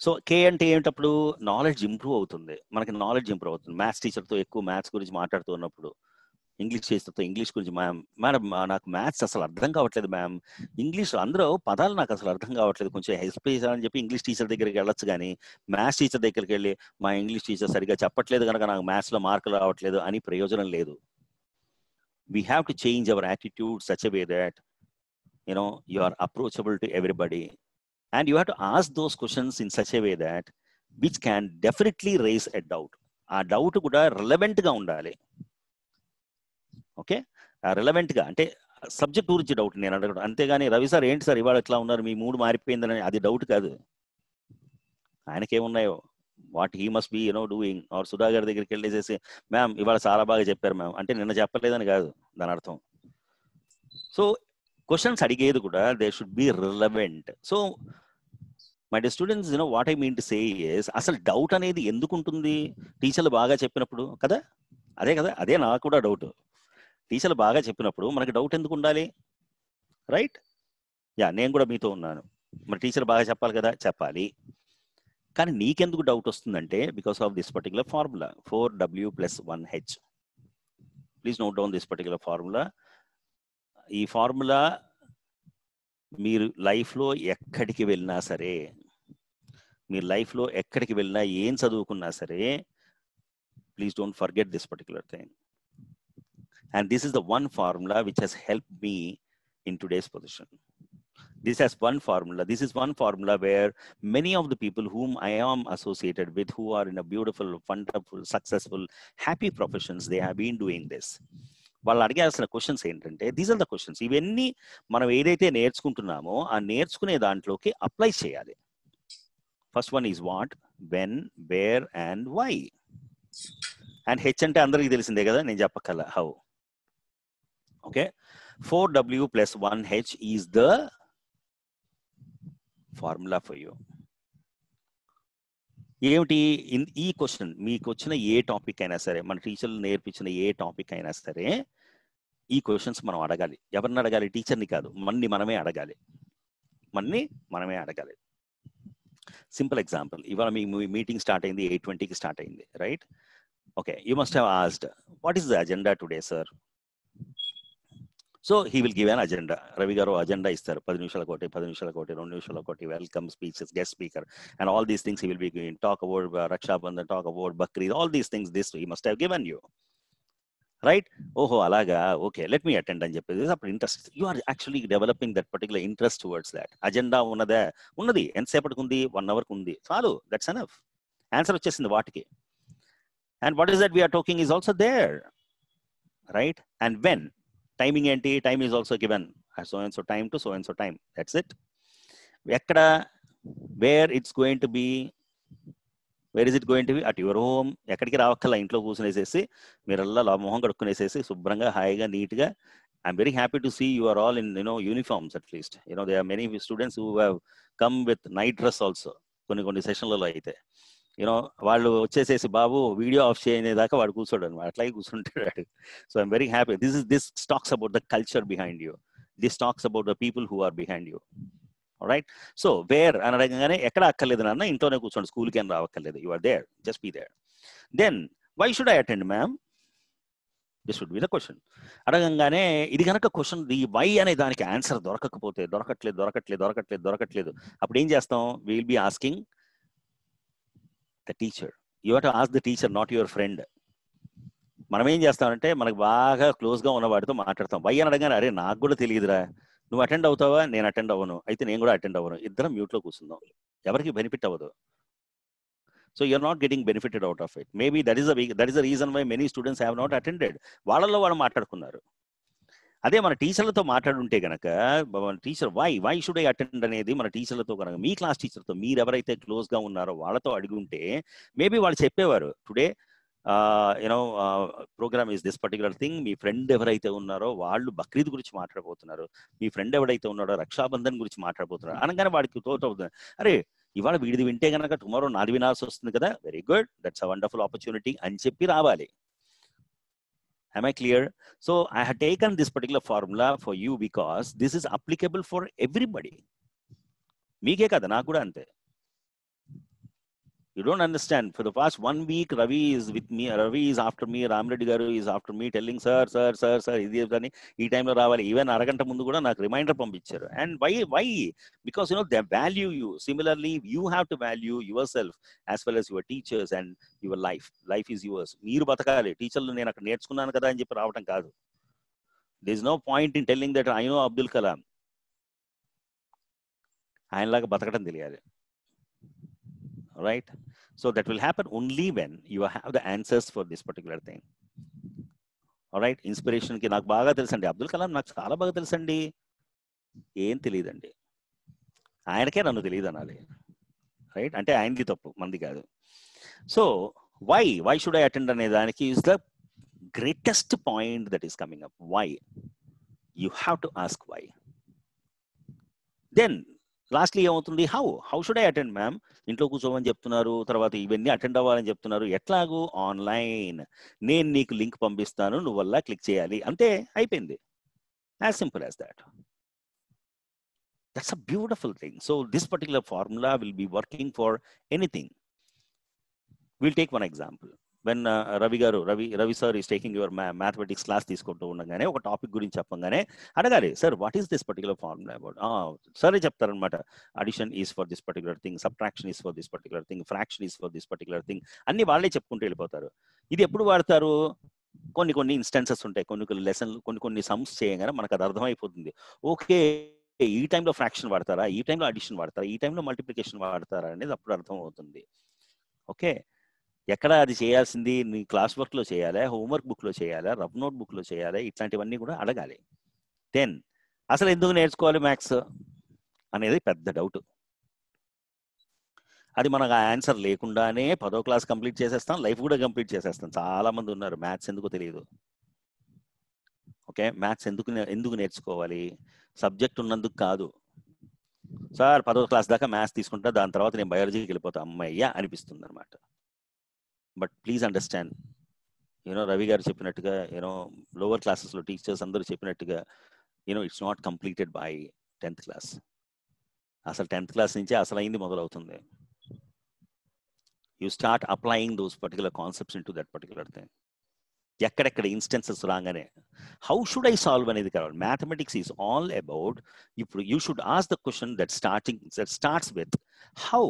So కే అంటే ఏమిటప్పుడు? Knowledge improve అవుతుంది. మనకి knowledge improve అవుతుంది. Maths టీచర్తో ఎక్కువ మ్యాథ్స్ గురించి మాట్లాడుతున్నప్పుడు, ఇంగ్లీష్ టీచర్తో ఇంగ్లీష్ గురించి, మేడం నాకు మ్యాథ్స్ అసలు అర్థం కావట్లేదు మ్యామ్, ఇంగ్లీష్ అందరూ పదాలు నాకు అసలు అర్థం కావట్లేదు, కొంచెం హెల్ప్ చేయాలని చెప్పి ఇంగ్లీష్ టీచర్ దగ్గరికి వెళ్ళొచ్చు. కానీ మ్యాథ్స్ టీచర్ దగ్గరికి వెళ్ళి మా ఇంగ్లీష్ టీచర్ సరిగా చెప్పట్లేదు కనుక నాకు మ్యాథ్స్లో మార్కులు రావట్లేదు అని ప్రయోజనం లేదు. We have to change our attitude such a way that you are approachable to everybody, and you have to ask those questions in such a way that which can definitely raise a doubt. ఆ doubt కూడా relevant గా ఉండాలి. Okay, relevant గా అంటే subject గురించి doubt నేను అడగడం, అంతేగాని రవి సార్ ఏంటి సార్ ఇవాళ ఎట్లా ఉన్నారు, మీ మూడు మారిపోయిందని అది డౌట్ కాదు. ఆయనకేమున్నాయో what he must be doing. R Sudha గారి దగ్గరికి వెళ్ళేసేసి మ్యామ్ ఇవాళ చాలా బాగా చెప్పారు మ్యామ్ అంటే నిన్న చెప్పలేదని కాదు దాని అర్థం. సో క్వశ్చన్స్ అడిగేది కూడా they should be relevant. So my dear students, what I mean to say is, అసలు డౌట్ అనేది ఎందుకు ఉంటుంది టీచర్లు బాగా చెప్పినప్పుడు కదా? అదే నాకు కూడా డౌట్. టీచర్లు బాగా చెప్పినప్పుడు మనకి డౌట్ ఎందుకు ఉండాలి? రైట్? నేను కూడా మీతో ఉన్నాను. మరి టీచర్ బాగా చెప్పాలి కదా, చెప్పాలి. కానీ నీకెందుకు డౌట్ వస్తుందంటే because of this particular formula 4W + 1H. Please note down this particular formula. ఈ ఫార్ములా మీరు లైఫ్లో ఎక్కడికి వెళ్ళినా సరే, మీరు లైఫ్లో ఎక్కడికి వెళ్ళినా ఏం చదువుకున్నా సరే, please don't forget this particular thing. And this is the one formula which has helped me in today's position. This is one formula where many of the people whom I am associated with, who are in a beautiful, wonderful, successful, happy professions, they have been doing this. వాళ్ళు అడిగాల్సిన questions ఏంటంటే, these are the questions. ఇవన్నీ మనం ఏదైతే నేర్చుకుంటున్నామో ఆ నేర్చుకునే దాంట్లోకి అప్లై చేయాలి. First one is what, when, where and why. And H అంటే అందరికీ తెలిసిందే కదా, నేను చెప్పక్కర్లా. How. Okay, 4W + 1H is the formula for you. ఏమిటి ఈ క్వశ్చన్? మీకు వచ్చిన ఏ టాపిక్ అయినా సరే, మన టీచర్లు నేర్పించిన ఏ టాపిక్ అయినా సరే, ఈ క్వశ్చన్స్ మనం అడగాలి. ఎవరిని అడగాలి? టీచర్ని కాదు, మనమే అడగాలి. సింపుల్ ఎగ్జాంపుల్, ఇవాళ మీ మీటింగ్ స్టార్ట్ అయింది 8:20కి స్టార్ట్ అయింది, right? Okay, you must have asked what is the agenda today sir. So he will give an agenda. Ravi గారు అజెండా ఇస్తారు, 10 నిమిషాలకు ఒకటి, 2 నిమిషాలకు ఒకటి, welcome speeches, guest speaker and all these things he will be giving. Talk about Rakshabandhan, talk about Bakrid, all these things this he must have given you, right? ఓహో అలాగా, okay, let me attend అని చెప్పేది అప్పుడు interest. You are actually developing that particular interest towards that. Agenda ఉన్నది ఎంతసేపటికి ఉంది? 1 hour ఉంది, చాలు, దట్స్ ఎనఫ్. ఆన్సర్ వచ్చేసింది వాటికి. And what is that we're talking is also there, right? And when, timing ఏంటి? Time is also given, so and so time to so and so time, that's it. ఎక్కడ, where it's going to be, where is it going to be? At your home. ఎక్కడికి రావక్కల్లా, ఇంట్లో కూర్చునేసేసి మీరల్లా మొహం కడుక్కునేసేసి శుభ్రంగా హాయిగా నీట్గా. I'm very happy to see you are all in uniforms at least. They are many students who have come with night dress also. కొన్ని సెషన్లలో అయితే వాళ్ళు వచ్చేసేసి బాబు వీడియో ఆఫ్ చేయనేదాకా వాడు కూర్చోడు అనమాట, అట్లాగే కూర్చుంటాడు. So I'm very happy. This talks about the culture behind you. This talks about the people who are behind you, right? So where అని అడగగానే ఎక్కడ అక్కర్లేదు నాన్న, ఇంట్లోనే కూర్చోండి, స్కూల్కి ఏం రావక్కర్లేదు, you are there, just be there. Then why should I attend ma'am? This should be the question. అడగంగానే ఇది కనుక క్వశ్చన్, ఈ వై అనే దానికి ఆన్సర్ దొరకకపోతే, దొరకట్లేదు, అప్పుడు ఏం చేస్తాం? We will be asking the teacher. You have to ask the teacher, not your friend. మనం ఏం చేస్తామంటే మనకు బాగా క్లోజ్గా ఉన్న వాడితో మాట్లాడతాం. వై అని అడగానే, అరే నాకు కూడా తెలియదురా, నువ్వు అటెండ్ అవుతావా, నేను అటెండ్ అవ్వను, అయితే నేను కూడా అటెండ్ అవ్వను, ఇద్దరం మ్యూట్లో కూర్చుందాం. ఎవరికి బెనిఫిట్ అవ్వదు. So you're not getting benefited out of it. Maybe that is the reason why many students have not attended. వాళ్ళలో వాళ్ళు మాట్లాడుకున్నారు. అదే మన టీచర్లతో మాట్లాడుంటే కనుక, మన teacher why should I attend అనేది మన టీచర్లతో కనుక, మీ క్లాస్ టీచర్తో మీరు ఎవరైతే క్లోజ్గా ఉన్నారో వాళ్ళతో అడిగుంటే మేబీ వాళ్ళు చెప్పేవారు, today program is this particular thing. మీ ఫ్రెండ్ ఎవరైతే ఉన్నారో వాళ్ళు బక్రీద్ గురించి మాట్లాడబోతున్నారు, మీ ఫ్రెండ్ ఎవరైతే ఉన్నారో రక్షాబంధన్ గురించి మాట్లాడబోతున్నారు అనగానే వాడికి తోటవుతుంది, అరే ఇవాళ వీడిది వింటే కనుక టుమారో నాది వినాల్సి వస్తుంది కదా, very good, that's a wonderful opportunity అని చెప్పి రావాలి. Am I clear? So I have taken this particular formula for you because this is applicable for everybody. Meeke kada na kuda ante. You don't understand. For the past 1 week, Ravi is with me. Ravi is after me. Ramreddy garu is after me, telling sir. Idi ani ee time lo ravali. Even araganta mundu kuda నాకు reminder పంపించారు. And why? Because they value you. Similarly, you have to value yourself as well as your teachers and your life. Life is yours. మీరు బతకాలి. టీచర్లు నేను అక్కడ నేర్చుకున్నాను కదా అని చెప్పి రావటం కాదు. There is no point in telling that I know Abdul Kalam. ఆయనలాగా బతకడం తెలియాలి. Right? So that will happen only when you have the answers for this particular thing. All right? Inspiration ki నాకు బాగా తెలుసండి, అబ్దుల్ కలాం నాకు చాలా బాగా తెలుసండి, ఏం తెలియదండి, ఆయనకే నన్ను తెలియదు అనాలి, రైట్? అంటే ఆయనది తప్పు, మంది కాదు. So why should I attend అనే దానికి is the greatest point that is coming up. Why? You have to ask why. Then lastly ఏమవుతుంది, how should I attend ma'am? ఇంట్లో కూర్చోమని చెప్తున్నారు, తర్వాత ఇవన్నీ అటెండ్ అవ్వాలని చెప్తున్నారు, ఎట్లాగూ ఆన్లైన్, నేను నీకు లింక్ పంపిస్తాను, నువ్వు వల్ల క్లిక్ చేయాలి, అంతే, అయిపోయింది. As simple as that. That's a beautiful thing. So this particular formula will be working for anything. We'll take one example. When Ravi sir is taking your mathematics class, తీసుకుంటూ ఉండగానే ఒక topic గురించి చెప్పగానే అడగాలి, sir what is this particular formula about? సరే చెప్తారనమాట, addition is for this particular thing, subtraction is for this particular thing, fraction is for this particular thing, అన్ని వాళ్ళే చెప్పుకుంటూ వెళ్ళిపోతారు. ఇది ఎప్పుడు వాడతారు? కొన్ని ఇన్స్టెన్సెస్ ఉంటాయి, కొన్ని లెసన్లు, కొన్ని సమ్స్ చేయగానే మనకు అది అర్థమైపోతుంది. ఓకే, ఈ టైంలో ఫ్రాక్షన్ వాడతారా, ఈ టైంలో అడిషన్ వాడతారా, ఈ టైంలో మల్టిప్లికేషన్ వాడతారా అనేది అప్పుడు అర్థం అవుతుంది. ఓకే, ఎక్కడ అది చేయాల్సింది? నీ క్లాస్ వర్క్లో చేయాలా, హోంవర్క్ బుక్లో చేయాలా, రఫ్ నోట్ బుక్లో చేయాలా, ఇట్లాంటివన్నీ కూడా అడగాలి. 10 అసలు ఎందుకు నేర్చుకోవాలి మ్యాథ్స్ అనేది పెద్ద డౌట్. అది మనకు ఆ ఆన్సర్ లేకుండానే 10వ క్లాస్ కంప్లీట్ చేసేస్తాం, లైఫ్ కూడా కంప్లీట్ చేసేస్తాం. చాలా మంది ఉన్నారు మ్యాథ్స్ ఎందుకో తెలియదు. ఓకే, మ్యాథ్స్ ఎందుకు నేర్చుకోవాలి? సబ్జెక్ట్ ఉన్నందుకు కాదు. సార్ 10వ క్లాస్ దాకా మ్యాథ్స్ తీసుకుంటా, దాని తర్వాత నేను బయాలజీకి వెళ్ళిపోతా, అమ్మయ్య అనిపిస్తుంది అనమాట. బట్ ప్లీజ్ అండర్స్టాండ్, రవి గారు చెప్పినట్టుగా, లోవర్ క్లాసెస్లో టీచర్స్ అందరూ చెప్పినట్టుగా, it's not completed by 10th class. అసలు 10th క్లాస్ నుంచే అసలైంది మొదలవుతుంది. You start applying those particular concepts in to that particular thing. ఎక్కడెక్కడ ఇన్స్టెన్సెస్ రాగానే హౌ షుడ్ ఐ సాల్వ్ అనేది కావాలి. మ్యాథమెటిక్స్ ఈజ్ ఆల్ అబౌట్, ఇప్పుడు you should ask the question that starts with how.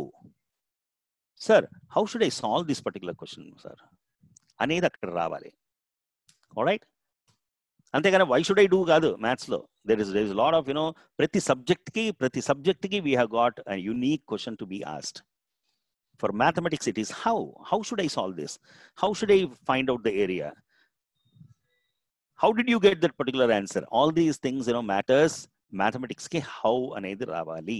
Sir how should I solve this particular question sir అనేది అక్కడ రావాలి. Alright, అంతేగాని why should I do కాదు. మ్యాథ్స్లో there is lot of ప్రతి సబ్జెక్ట్కి we have got a unique question to be asked. For mathematics, it is how. How should I solve this? How should I find out the area? How did you get that particular answer? All these things, matters. Mathematics ki how anedi ravali.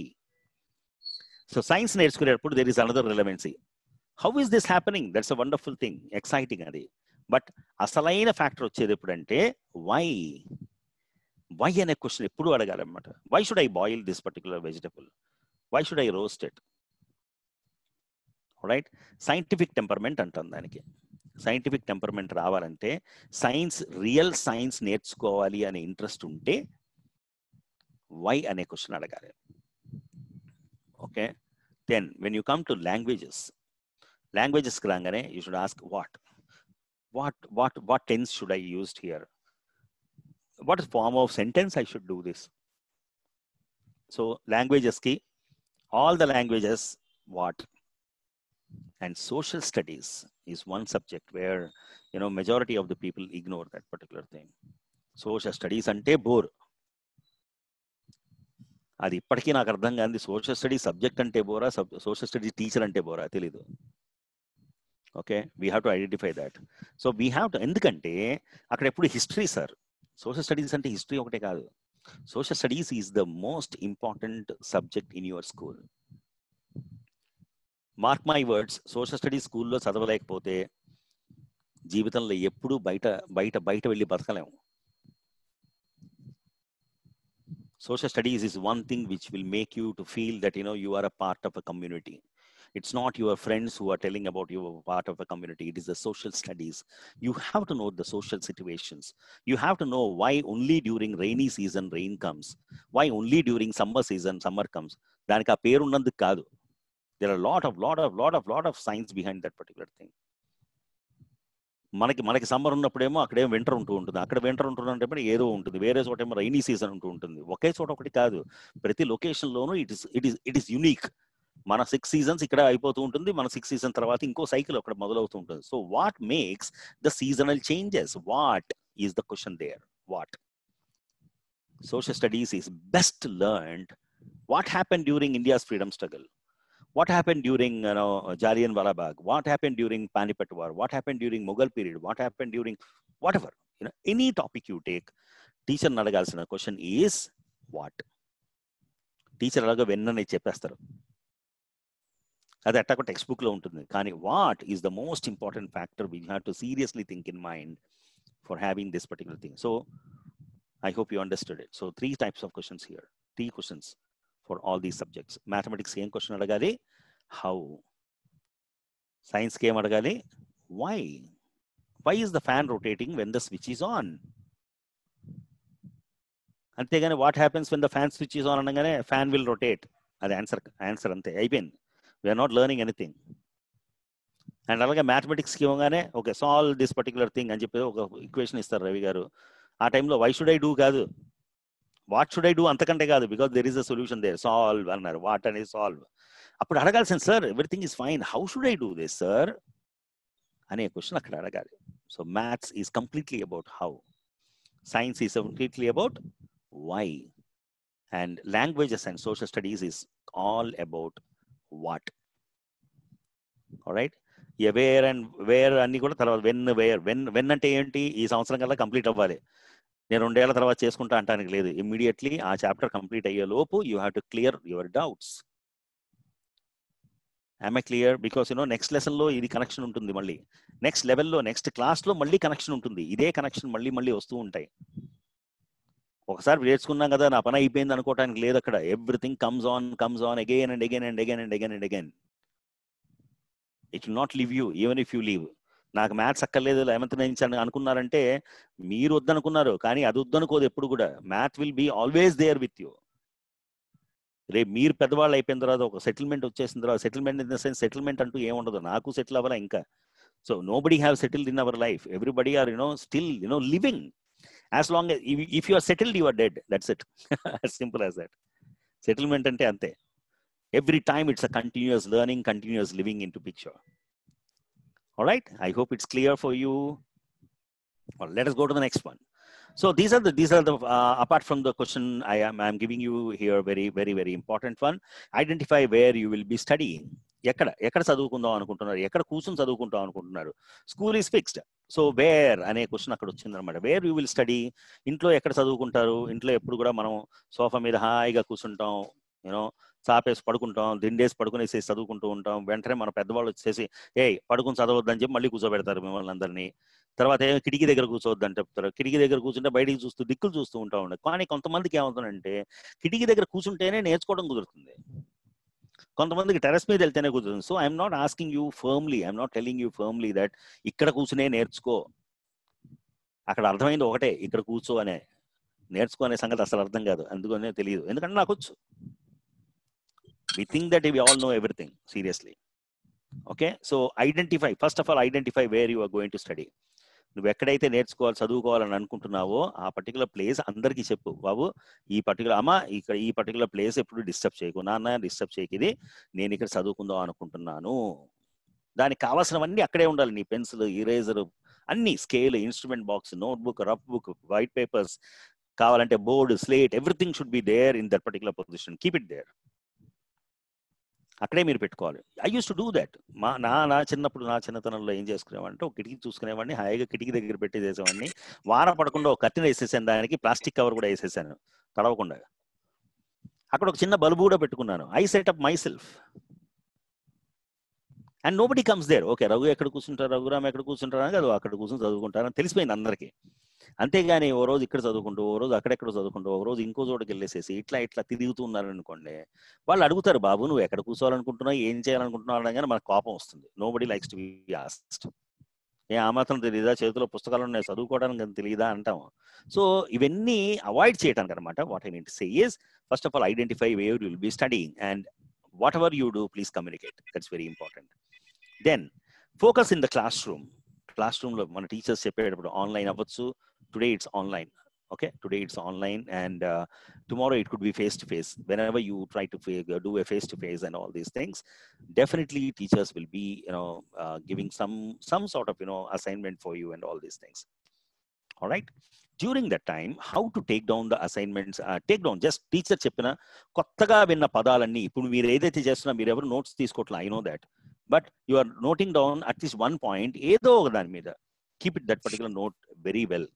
So science నేర్చుకునేటప్పుడు there is another relevancy. How is this happening? That's a wonderful thing, exciting adi. But అసలైన factor వచ్చేది ఎప్పుడంటే why అనే question ఎప్పుడు అడగాలన్నమాట. Why should I boil this particular vegetable? Why should I roast it? Right, scientific temperament అంటాం దానికి. Scientific temperament రావాలంటే real science నేర్చుకోవాలి అనే ఇంట్రెస్ట్ ఉంటే వై అనే క్వశ్చన్ అడగాలి. Okay, then when you come to లాంగ్వేజెస్కి రాగానే you should ask what tense should I used here, what is form of sentence I should do this. So లాంగ్వేజెస్కి all the languages what. And social studies is one subject where majority of the people ignore that particular thing. Social studies ante bore. అది ఇప్పటికీ నాకు అర్థం కాదు. Social studies subject అంటే Bora, social studies teacher అంటే బోరా తెలీదు. Okay, we have to identify that. So we have to, ఎందుకంటే అక్కడ ఎప్పుడు హిస్టరీ సార్. సోషల్ స్టడీస్ అంటే హిస్టరీ ఒకటే కాదు. Social studies is the most important subject in your school. Mark my words, social studies స్కూల్లో చదవలేకపోతే జీవితంలో ఎప్పుడు బయట వెళ్ళి బతకలేము. Social studies is one thing which will make you to feel that you are a part of a community. It's not your friends who are telling about you are part of a community. It is the social studies. You have to know the social situations. You have to know why only during rainy season rain comes, why only during summer season summer comes. దానికి ఆ పేరు ఉన్నందుకు కాదు. There are lot of science behind that particular thing. మనకి summer ఉన్నప్పుడేమో అక్కడేమో winter ఉంటుంది, అక్కడ వింటర్ ఉంటుందంటే ఏదో ఉంటుంది, వేరే చోట ఏమో రైనీ సీజన్ ఉంటుంది. ఒకే చోట ఒకటి కాదు, ప్రతి లొకేషన్లోనూ ఇట్ ఈస్ యునిక్. మన 6 seasons ఇక్కడ అయిపోతూ ఉంటుంది, మన 6 seasons తర్వాత ఇంకో సైకిల్ అక్కడ మొదలవుతూ ఉంటుంది. So what makes the seasonal changes? What is the question there? What? Social studies is best learned. What happened during India's freedom struggle? What happened during Jallianwala Bagh? What happened during Panipat War? What happened during Mughal period? What happened during whatever? Any topic you take, teacher nadagalsina question is what? Teacher alaga vennane cheppestaru. Adi attack textbook lo untundi. Kani what is the most important factor we have to seriously think in mind for having this particular thing. So I hope you understood it. So 3 types of questions here. 3 questions for all these subjects. Mathematics ఏం question అడగాలి? How. Science కి ఏం అడగాలి? Why. Why is the fan rotating when the switch is on? అంతేగాని what happens when the fan switch is on అనగానే fan will rotate. అది answer అంతే, అయిపోయింది. We are not learning anything. And అలాగే మ్యాథమెటిక్స్కి ఇవ్వగానే okay solve this particular thing అని చెప్పి ఒక ఈక్వేషన్ ఇస్తారు రవి గారు. ఆ టైంలో వై షుడ్ ఐ డూ కాదు, వాట్ షుడ్ ఐ డూ అంతకంటే కాదు, because there is a solution there. Solve అన్నారు, వాట్ అనేది సాల్వ్. అప్పుడు అడగాల్సింది sir everything is fine, how should I do this sir అనే క్వశ్చన్ అక్కడ అడగాలి. So maths is completely about how, science is completely about why, and languages and social studies is all about what. All right, where and where అన్ని కూడా తర్వాత when అంటే ఏంటి, ఈ సంవత్సరం కల్లా కంప్లీట్ అవ్వాలి, నేను 2 ఏళ్ల తర్వాత చేసుకుంటా అంటానికి లేదు. ఇమ్మీడియట్లీ ఆ చాప్టర్ కంప్లీట్ అయ్యే లోపు you have to clear your doubts. am I clear? Because next lesson లో ఇది కనెక్షన్ ఉంటుంది, మళ్ళీ నెక్స్ట్ లెవెల్లో నెక్స్ట్ క్లాస్ లో మళ్ళీ కనెక్షన్ ఉంటుంది, ఇదే కనెక్షన్ మళ్ళీ వస్తూ ఉంటాయి. ఒకసారి నేర్చుకున్నాం కదా నా పని అయిపోయింది అనుకోవటానికి లేదు అక్కడ. Everything comes on again and again and again and again and again. It will not leave you even if you leave. నాకు మ్యాథ్స్ అక్కర్లేదు 11th నుంచి అనుకున్నారంటే మీరు వద్దనుకున్నారు, కానీ అది వద్దనుకోదు ఎప్పుడు కూడా. Math will be always there with you. రేపు మీరు పెద్దవాళ్ళు అయిపోయిన తర్వాత ఒక సెటిల్మెంట్ వచ్చేసిన తర్వాత, settlement in the sense settlement అంటూ ఏముండదు, నాకు సెటిల్ అవ్వాలా ఇంకా. So nobody have settled in our life, everybody are still living. As long as if you are settled, you are dead. That's it. As simple as that. Settlement ante ante. Every time it's a continuous learning, continuous living into picture. All right. I hope it's clear for you. Well, let us go to the next one. So these are the apart from the question I am giving you here, very important one. Identify where you will be studying. ఎక్కడ చదువుకుందాం అనుకుంటున్నారు, ఎక్కడ కూర్చొని చదువుకుంటాం అనుకుంటున్నారు. School is fixed, so where అనే question అక్కడ వచ్చింది అనమాట. Wear you will study. ఇంట్లో ఎక్కడ చదువుకుంటారు? ఇంట్లో ఎప్పుడు కూడా మనం సోఫా మీద హాయిగా కూర్చుంటాం, చాపేసి పడుకుంటాం, దిండేసి పడుకునేసి చదువుకుంటూ ఉంటాం. వెంటనే మన పెద్దవాళ్ళు వచ్చేసి పడుకుని చదవద్దని చెప్పి మళ్ళీ కూర్చోబెడతారు మిమ్మల్ని అందరినీ. తర్వాత కిటికీ దగ్గర కూర్చోవద్దని చెప్తారు. కిటికీ దగ్గర కూర్చుంటే బయటికి చూస్తూ దిక్కులు చూస్తూ ఉంటాం. కానీ కొంతమందికి ఏమవుతుందంటే కిటికీ దగ్గర కూర్చుంటేనే నేర్చుకోవడం కుదురుతుంది, కొంతమందికి టెరెస్ మీద వెళ్తేనే కుదురుతుంది. So I'm not asking you firmly, I'm not telling you firmly that ఇక్కడ కూర్చునే నేర్చుకో. అక్కడ అర్థమైంది ఒకటే, ఇక్కడ కూర్చో అనే నేర్చుకో అనే సంగతి అసలు అర్థం కాదు, అందుకనే తెలియదు. ఎందుకంటే నాకు వచ్చు. We think that we all know everything, seriously. Okay, so identify, first of all identify where you are going to study. నువ్వు ఎక్కడైతే చదువుకోవాలని అనుకుంటున్నావో ఆ పర్టికులర్ ప్లేస్ అందరికీ చెప్పు. బాబు ఈ పర్టికులర్ అమ్మ ఇక్కడ ఈ పర్టికులర్ ప్లేస్ ఎప్పుడు డిస్టర్బ్ చేయకు, నాన్న డిస్టర్బ్ చేయకు, ఇది నేను ఇక్కడ చదువుకుందాం అనుకుంటున్నాను. దానికి కావాల్సినవన్నీ అక్కడే ఉండాలి. నీ పెన్సిల్, ఇరేజర్, అన్ని, scale, instrument box, notebook, rough book, white papers, కావాలంటే board, slate, everything should be there in that particular position. Keep it there. అక్కడే మీరు పెట్టుకోవాలి. I use to do that. నా చిన్నతనంలో ఏం చేసుకునేవాడిని, ఒక కిటికీ చూసుకునేవాడిని, హాయిగా కిటికీ దగ్గర పెట్టేసేవాడిని. వాన పడకుండా ఒక కత్తిని వేసేసాను, దానికి ప్లాస్టిక్ కవర్ కూడా వేసేసాను తడవకుండా. అక్కడ ఒక చిన్న బల్బు కూడా పెట్టుకున్నాను. I set up myself and nobody comes there. Okay Raghu ఎక్కడ కూర్చుంటారు, రఘురామ్ ఎక్కడ కూర్చుంటారు అని కాదు, అక్కడ కూర్చొని చదువుకుంటారని తెలిసిపోయింది అందరికీ. అంతేగాని ఓ రోజు ఇక్కడ చదువుకుంటూ, ఓ రోజు అక్కడెక్కడ చదువుకుంటూ, ఒక రోజు ఇంకో చోటుకి వెళ్ళేసేసి ఇట్లా తిరుగుతూ ఉన్నారనుకోండి, వాళ్ళు అడుగుతారు, బాబు నువ్వు ఎక్కడ కూర్చోవాలనుకుంటున్నావు, ఏం చేయాలనుకుంటున్నావు అనగానే మనకు కోపం వస్తుంది. Nobody likes to be asked. ఆ మాత్రం తెలియదా, చేతిలో పుస్తకాలు ఉన్నాయి చదువుకోవడానికి తెలియదా అంటాము. సో ఇవన్నీ అవాయిడ్ చేయడానికి అనమాట. What I mean to say is, first of all identify where you will be studying and whatever you do please communicate. That's very important. Then focus in the classroom లో మన teachers చెప్పేటప్పుడు online అవ్వచ్చు. Today it's online. Okay, today it's online, and tomorrow it could be face to face. Whenever you try to do a face to face and all these things, definitely teachers will be giving some sort of assignment for you and all these things. All right, during that time how to take down the assignments, take down just teacher cheppina kottaga vinna padalanni ippudu meer edaithe chestunna meer evaru notes teeskotla, I know that, but you are noting down at least one point edo oka dani meeda. Keep it that particular note very well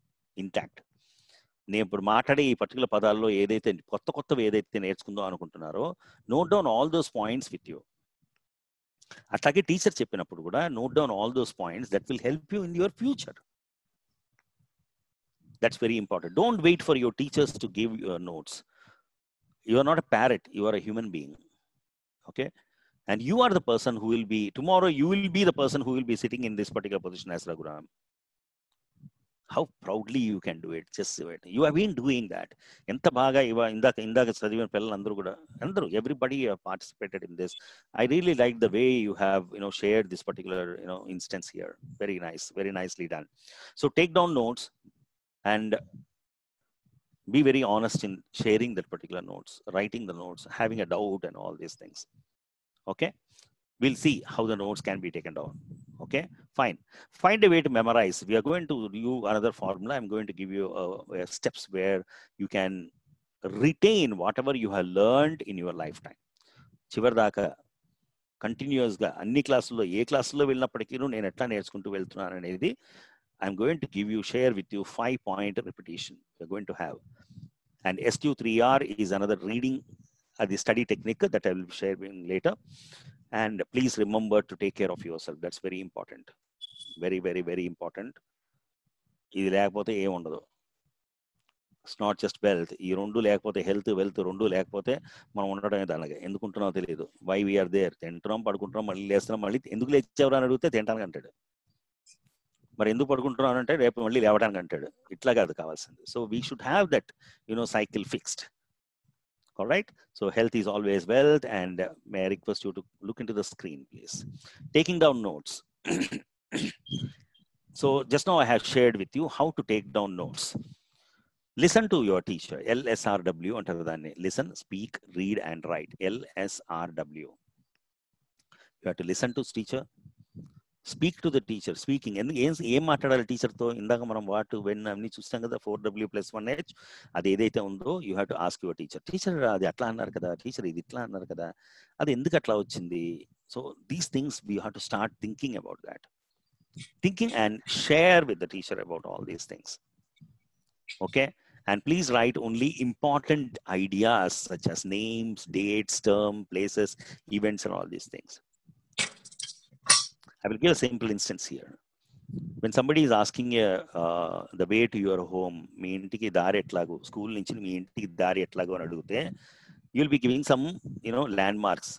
intact. నేను ఇప్పుడు మాట్లాడే ఈ particular పదాల్లో ఏదైతే కొత్తవి ఏదైతే నేర్చుకుందాం అనుకుంటున్నారో note down all those points with you. అట్లాగే టీచర్ చెప్పినప్పుడు కూడా note down all those points that will help you in your future. That's very important. Don't wait for your teachers to give your notes. You are not a parrot, you are a human being. Okay, and you are the person who will be, tomorrow you will be the person who will be sitting in this particular position as Raghuram. How proudly you can do it. Just do it. You have been doing that. Enta baga iva indaka chadiviన పిల్లలందరూ కూడా అందరూ, everybody have participated in this. I really like the way you have shared this particular instance here. Very nice, very nicely done. So take down notes and be very honest in sharing that particular notes, writing the notes, having a doubt and all these things. Okay, we'll see how the notes can be taken down. Okay, fine. Find a way to memorize. We are going to do another formula. I'm going to give you steps where you can retain whatever you have learned in your lifetime. చివరిదాకా కంటిన్యూస్గా అన్ని క్లాసుల్లో ఏ క్లాసుల్లో వెళ్ళినప్పటికీ నేను ఎట్లా నేర్చుకుంటూ వెళ్తున్నాను అనేది I'm going to give you, share with you 5-point repetition you're going to have. And SQ3R is another reading, the study technique that I will be sharing later. And please remember to take care of yourself. That's very important. Very, very, very important. ఇది లేకపోతే ఏముండదు. It's not just wealth. ఈ రెండు లేకపోతే health, wealth రెండు లేకపోతే మనం ఉండడమే దానిగా. ఎందుకుంటున్నామో తెలియదు. Why we are there? తింటున్నాం, పడుకుంటున్నాం, మళ్ళీ లేస్తున్నాం, మళ్ళీ ఎందుకు లేచేవరా అని అడిగితే తినడానికి అంటాడు. మరి ఎందుకు పడుకుంటున్నాను అంటే రేపు మళ్ళీ లేవడానికి అంటాడు. ఇట్లా కాదు కావాల్సింది. So we should have that cycle fixed. All right. So health is always wealth. And may I request you to look into the screen, please. Taking down notes. So just now I have shared with you how to take down notes. Listen to your teacher. LSRW antaru danni. Listen, speak, read and write. LSRW. You have to listen to teacher. Speak to the teacher. Speaking. ఏం మాట్లాడాలి టీచర్తో? ఇందాక మనం what when అన్ని చూస్తాం కదా, 4W+1H. అది ఏదైతే ఉందో you have to ask your teacher. Teacher అది అట్లా అన్నారు కదా, టీచర్ ఇది ఇట్లా అన్నారు కదా, అది ఎందుకు అట్లా వచ్చింది? So these things we have to start thinking about that. Thinking and share with the teacher about all these things. Okay. And please write only important ideas such as names, dates, term, places, events and all these things. I will give a simple instance here. When somebody is asking the way to your home, మీ ఇంటికి దారి ఎట్లాగో, school నుంచి మీ ఇంటికి దారి ఎట్లాగో అని అడిగితే you will be giving some landmarks.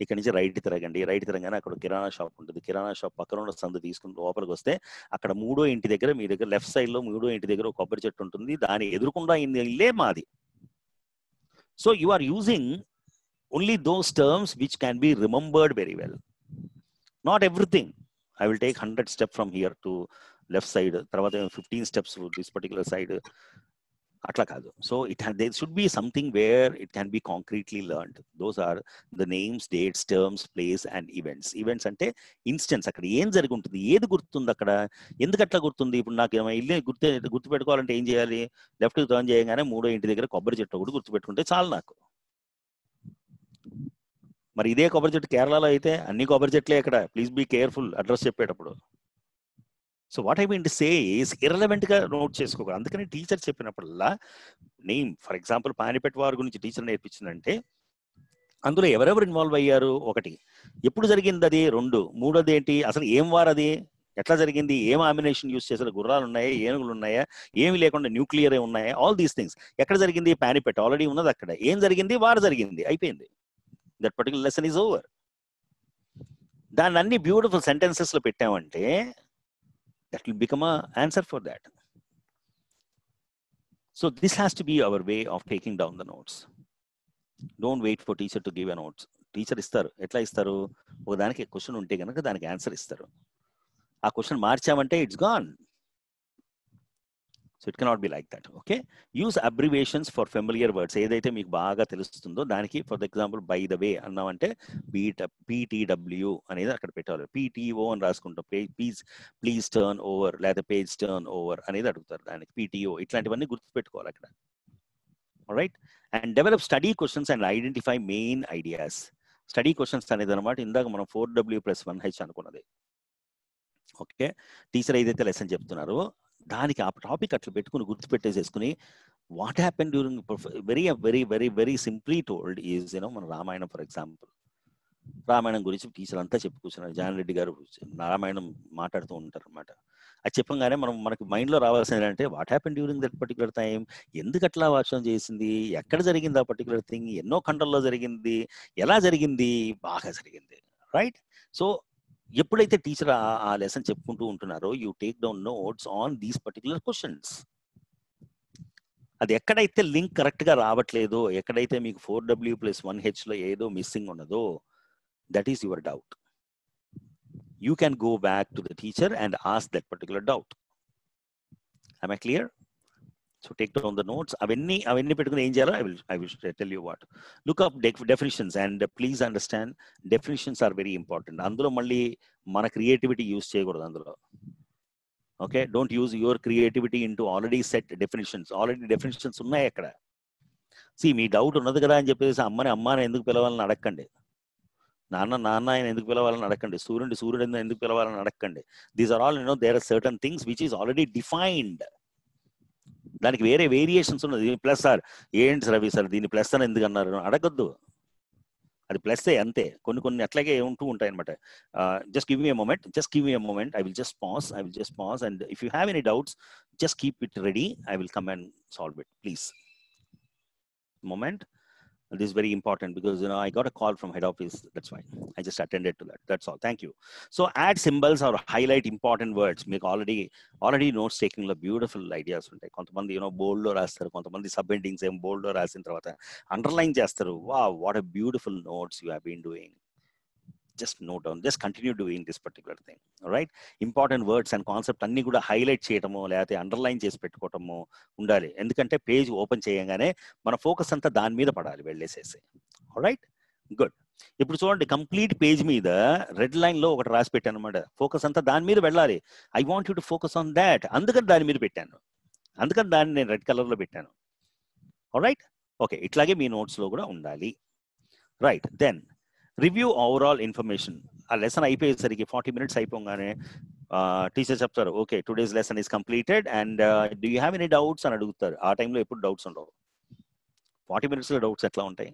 ఇక్కడ నుంచి రైట్ తిరగండి, రైట్ తిరగగానే అక్కడ కిరాణా షాప్ ఉంటుంది, కిరాణా షాప్ పక్కన ఉన్న సందు తీసుకుని లోపలికి వస్తే అక్కడ 3వ ఇంటి దగ్గర, మీ దగ్గర లెఫ్ట్ సైడ్ లో 3వ ఇంటి దగ్గర ఒక కొబ్బరి చెట్టు ఉంటుంది, దాని ఎదురుకుండా ఇల్లే మాది. So you are using only those terms which can be remembered very well. Not everything. I will take 100 steps from here to left side. Tarvata 15 steps to this particular side. Atla kaadu. So there should be something where it can be concretely learned. Those are the names, dates, terms, place and events. Events ante instance. Akkada em jarigunthundi, edi gurtundi akkada, enduku atla gurtundi? Ippudu naaku illu gurtu pettukovalante em cheyali? Left ki turn cheyagane 3వ ఇంటి దగ్గర కొబ్బరి చెట్టు ఒకటి గుర్తు పెట్టుకుంటే చాలు నాకు. మరి ఇదే కొబ్బరి చెట్టు కేరళలో అయితే అన్ని కొబ్బరి చెట్లే ఇక్కడ. ప్లీజ్ బీ కేర్ఫుల్ అడ్రస్ చెప్పేటప్పుడు. So what I mean to say is irrelevant గా నోట్ చేసుకోకూడదు. అందుకని టీచర్ చెప్పినప్పుడల్లా నేమ్, ఫర్ ఎగ్జాంపుల్ పానిపట్ వారి గురించి టీచర్ నేర్పించిందంటే అందులో ఎవరెవరు ఇన్వాల్వ్ అయ్యారు, 1 ఎప్పుడు జరిగింది, అది 2 3వది ఏంటి, అసలు ఏం వారు, అది ఎట్లా జరిగింది, ఏం ఆమినేషన్ యూస్ చేశారు, గుర్రాలు ఉన్నాయా, ఏనుగులు ఉన్నాయా, ఏమి లేకుండా న్యూక్లియర్ ఉన్నాయా, ఆల్ దీస్ థింగ్స్. ఎక్కడ జరిగింది, పానిపట్ ఆల్రెడీ ఉన్నది అక్కడ. ఏం జరిగింది, వారు జరిగింది, అయిపోయింది. That particular lesson is over. దాన్ని అన్ని బ్యూటిఫుల్ సెంటెన్సెస్ లో పెట్టామంటే that will become an answer for that. So this has to be our way of taking down the notes. Don't wait for teacher to give a notes. Teacher ఇస్తారు. ఎట్లా ఇస్తారు? ఒక దానికి question ఉంటే కనుక దానికి ఆన్సర్ ఇస్తారు. ఆ క్వశ్చన్ మార్చామంటే it's gone. So it cannot be like that. Okay. Use abbreviations for familiar words. ఏదైతే మీకు బాగా తెలుస్తుందో దానికి, for example by the way అన్నామంటే PTW అనేది అక్కడ పెట్టాలి. PTO అని రాసుకుంటాం. ప్లీజ్ టర్న్ ఓవర్ లేదా పేజ్ టర్న్ ఓవర్ అనేది అడుగుతారు, దానికి PTO. ఇట్లాంటివన్నీ గుర్తుపెట్టుకోవాలి అక్కడ. Right. And develop study questions and identify main ideas. Study questions అనేది అనమాట ఇందాక మనం 4W+1H అనుకున్నది. ఓకే. టీచర్ ఏదైతే లెసన్ చెప్తున్నారో దానికి ఆ టాపిక్ అట్లా పెట్టుకుని గుర్తుపెట్టేసేసుకుని what happen during, very very very very simply told is మన రామాయణం ఫర్ ఎగ్జాంపుల్. రామాయణం గురించి టీచర్ అంతా చెప్పి కూర్చున్నారు. జానరెడ్డి గారు రామాయణం మాట్లాడుతూ ఉంటారు అనమాట. అది చెప్పంగానే మనకి మైండ్లో రావాల్సింది ఏంటంటే what happen during that particular time, ఎందుకు అట్లా వాచనం చేసింది, ఎక్కడ జరిగింది ఆ పర్టికులర్ థింగ్, ఎన్నో ఖండల్లో జరిగింది, ఎలా జరిగింది, బాగా జరిగింది, రైట్? సో ఎప్పుడైతే టీచర్ ఆ లెసన్ చెప్పుకుంటూ ఉంటున్నారో you take down notes on these particular questions. అది ఎక్కడైతే లింక్ కరెక్ట్గా రావట్లేదో, ఎక్కడైతే మీకు 4W+1Hలో ఏదో మిస్సింగ్ ఉన్నదో, that is your doubt. You can go back to the teacher and ask that particular doubt. Am I clear? So take down the notes. Avenni pettukoni em cheyalo, I will tell you what. Look up definitions, and please understand definitions are very important. Andulo malli mana creativity use cheyakodu andulo. Okay, don't use your creativity into already set definitions. Already definitions unnai akkada. See, me doubt ఉన్నది కదా అని చెప్పేసి అమ్మని ఎందుకు పిలవాలని అడగండి, నాన్న ఆయన ఎందుకు పిలవాలని అడగండి, సూర్యుడు ఎందుకు పిలవాలని అడగండి. These are all there are certain things which is already defined. దానికి వేరే వేరియేషన్స్ ఉన్నది. ప్లస్ సార్ ఏంటి రవి సార్ దీన్ని ప్లస్ అని ఎందుకు అన్నారు అడగద్దు, అది ప్లస్ అంతే. కొన్ని అట్లాగే ఉంటూ ఉంటాయి అనమాట. Just give me a moment, I will just pause and if you have any doubts just keep it ready, I will come and solve it, please. Moment. This is very important because I got a call from head office, that's why I just attended to that. That's all. Thank you. So add symbols or highlight important words. Make already notes taking the beautiful ideas ఉంటాయి. కొంతమంది bold లో రాస్తారు, కొంతమంది sub headings ఏం bold లో రాసిన తర్వాత underline చేస్తారు. Wow, what a beautiful notes you have been doing. Just note down, just continue doing this particular thing. All right, important words and concept అన్ని కూడా హైలైట్ చేయటము లేకపోతే అండర్లైన్ చేసి పెట్టుకోవటము ఉండాలి. ఎందుకంటే పేజ్ ఓపెన్ చేయగానే మన ఫోకస్ అంతా దాని మీద పడాలి వెళ్ళేసేసి. Right, good. ఇప్పుడు చూడండి, కంప్లీట్ పేజ్ మీద రెడ్ లైన్ లో ఒకటి రాసి పెట్టాను అనమాట. ఫోకస్ అంతా దాని మీద వెళ్ళాలి. I want you to focus on that. అందుకని దాని మీద పెట్టాను, అందుకని దాన్ని నేను రెడ్ కలర్ లో పెట్టాను. Right, okay. ఇట్లాగే మీ నోట్స్ లో కూడా ఉండాలి. Right, then review overall information. ఆ లెసన్ అయిపోయేసరికి 40 minutes అయిపోగానే టీచర్ చెప్తారు, okay today's lesson is completed and do you have any doubts అని అడుగుతారు. ఆ టైంలో ఎప్పుడు డౌట్స్ ఉండవు. 40 minutes లో డౌట్స్ ఎట్లా ఉంటాయి?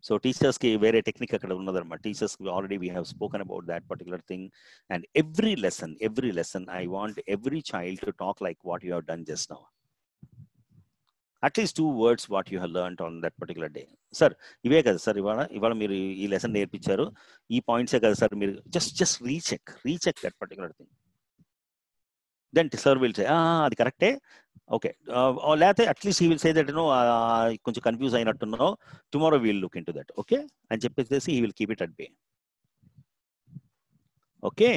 సో టీచర్స్కి వేరే టెక్నిక్ అక్కడ ఉన్నదన్నమాట. టీచర్స్కి already we have spoken about that particular thing. And every lesson I want every child to talk like what you have done just now. At least 2 words what you have learned on that particular day. Sir ఇవే కదా sir ఇవాళ మీరు ఈ lesson నేర్పించారు, ఈ పాయింట్సే కదా sir, మీరు just recheck that particular thing. Then sir will say అది కరెక్టే, ఓకే. లేకపోతే at least he will say that కొంచెం కన్ఫ్యూజ్ అయినట్టున్నావు, tomorrow we'll look in to that, okay అని చెప్పేసి he will keep it at bay. Okay,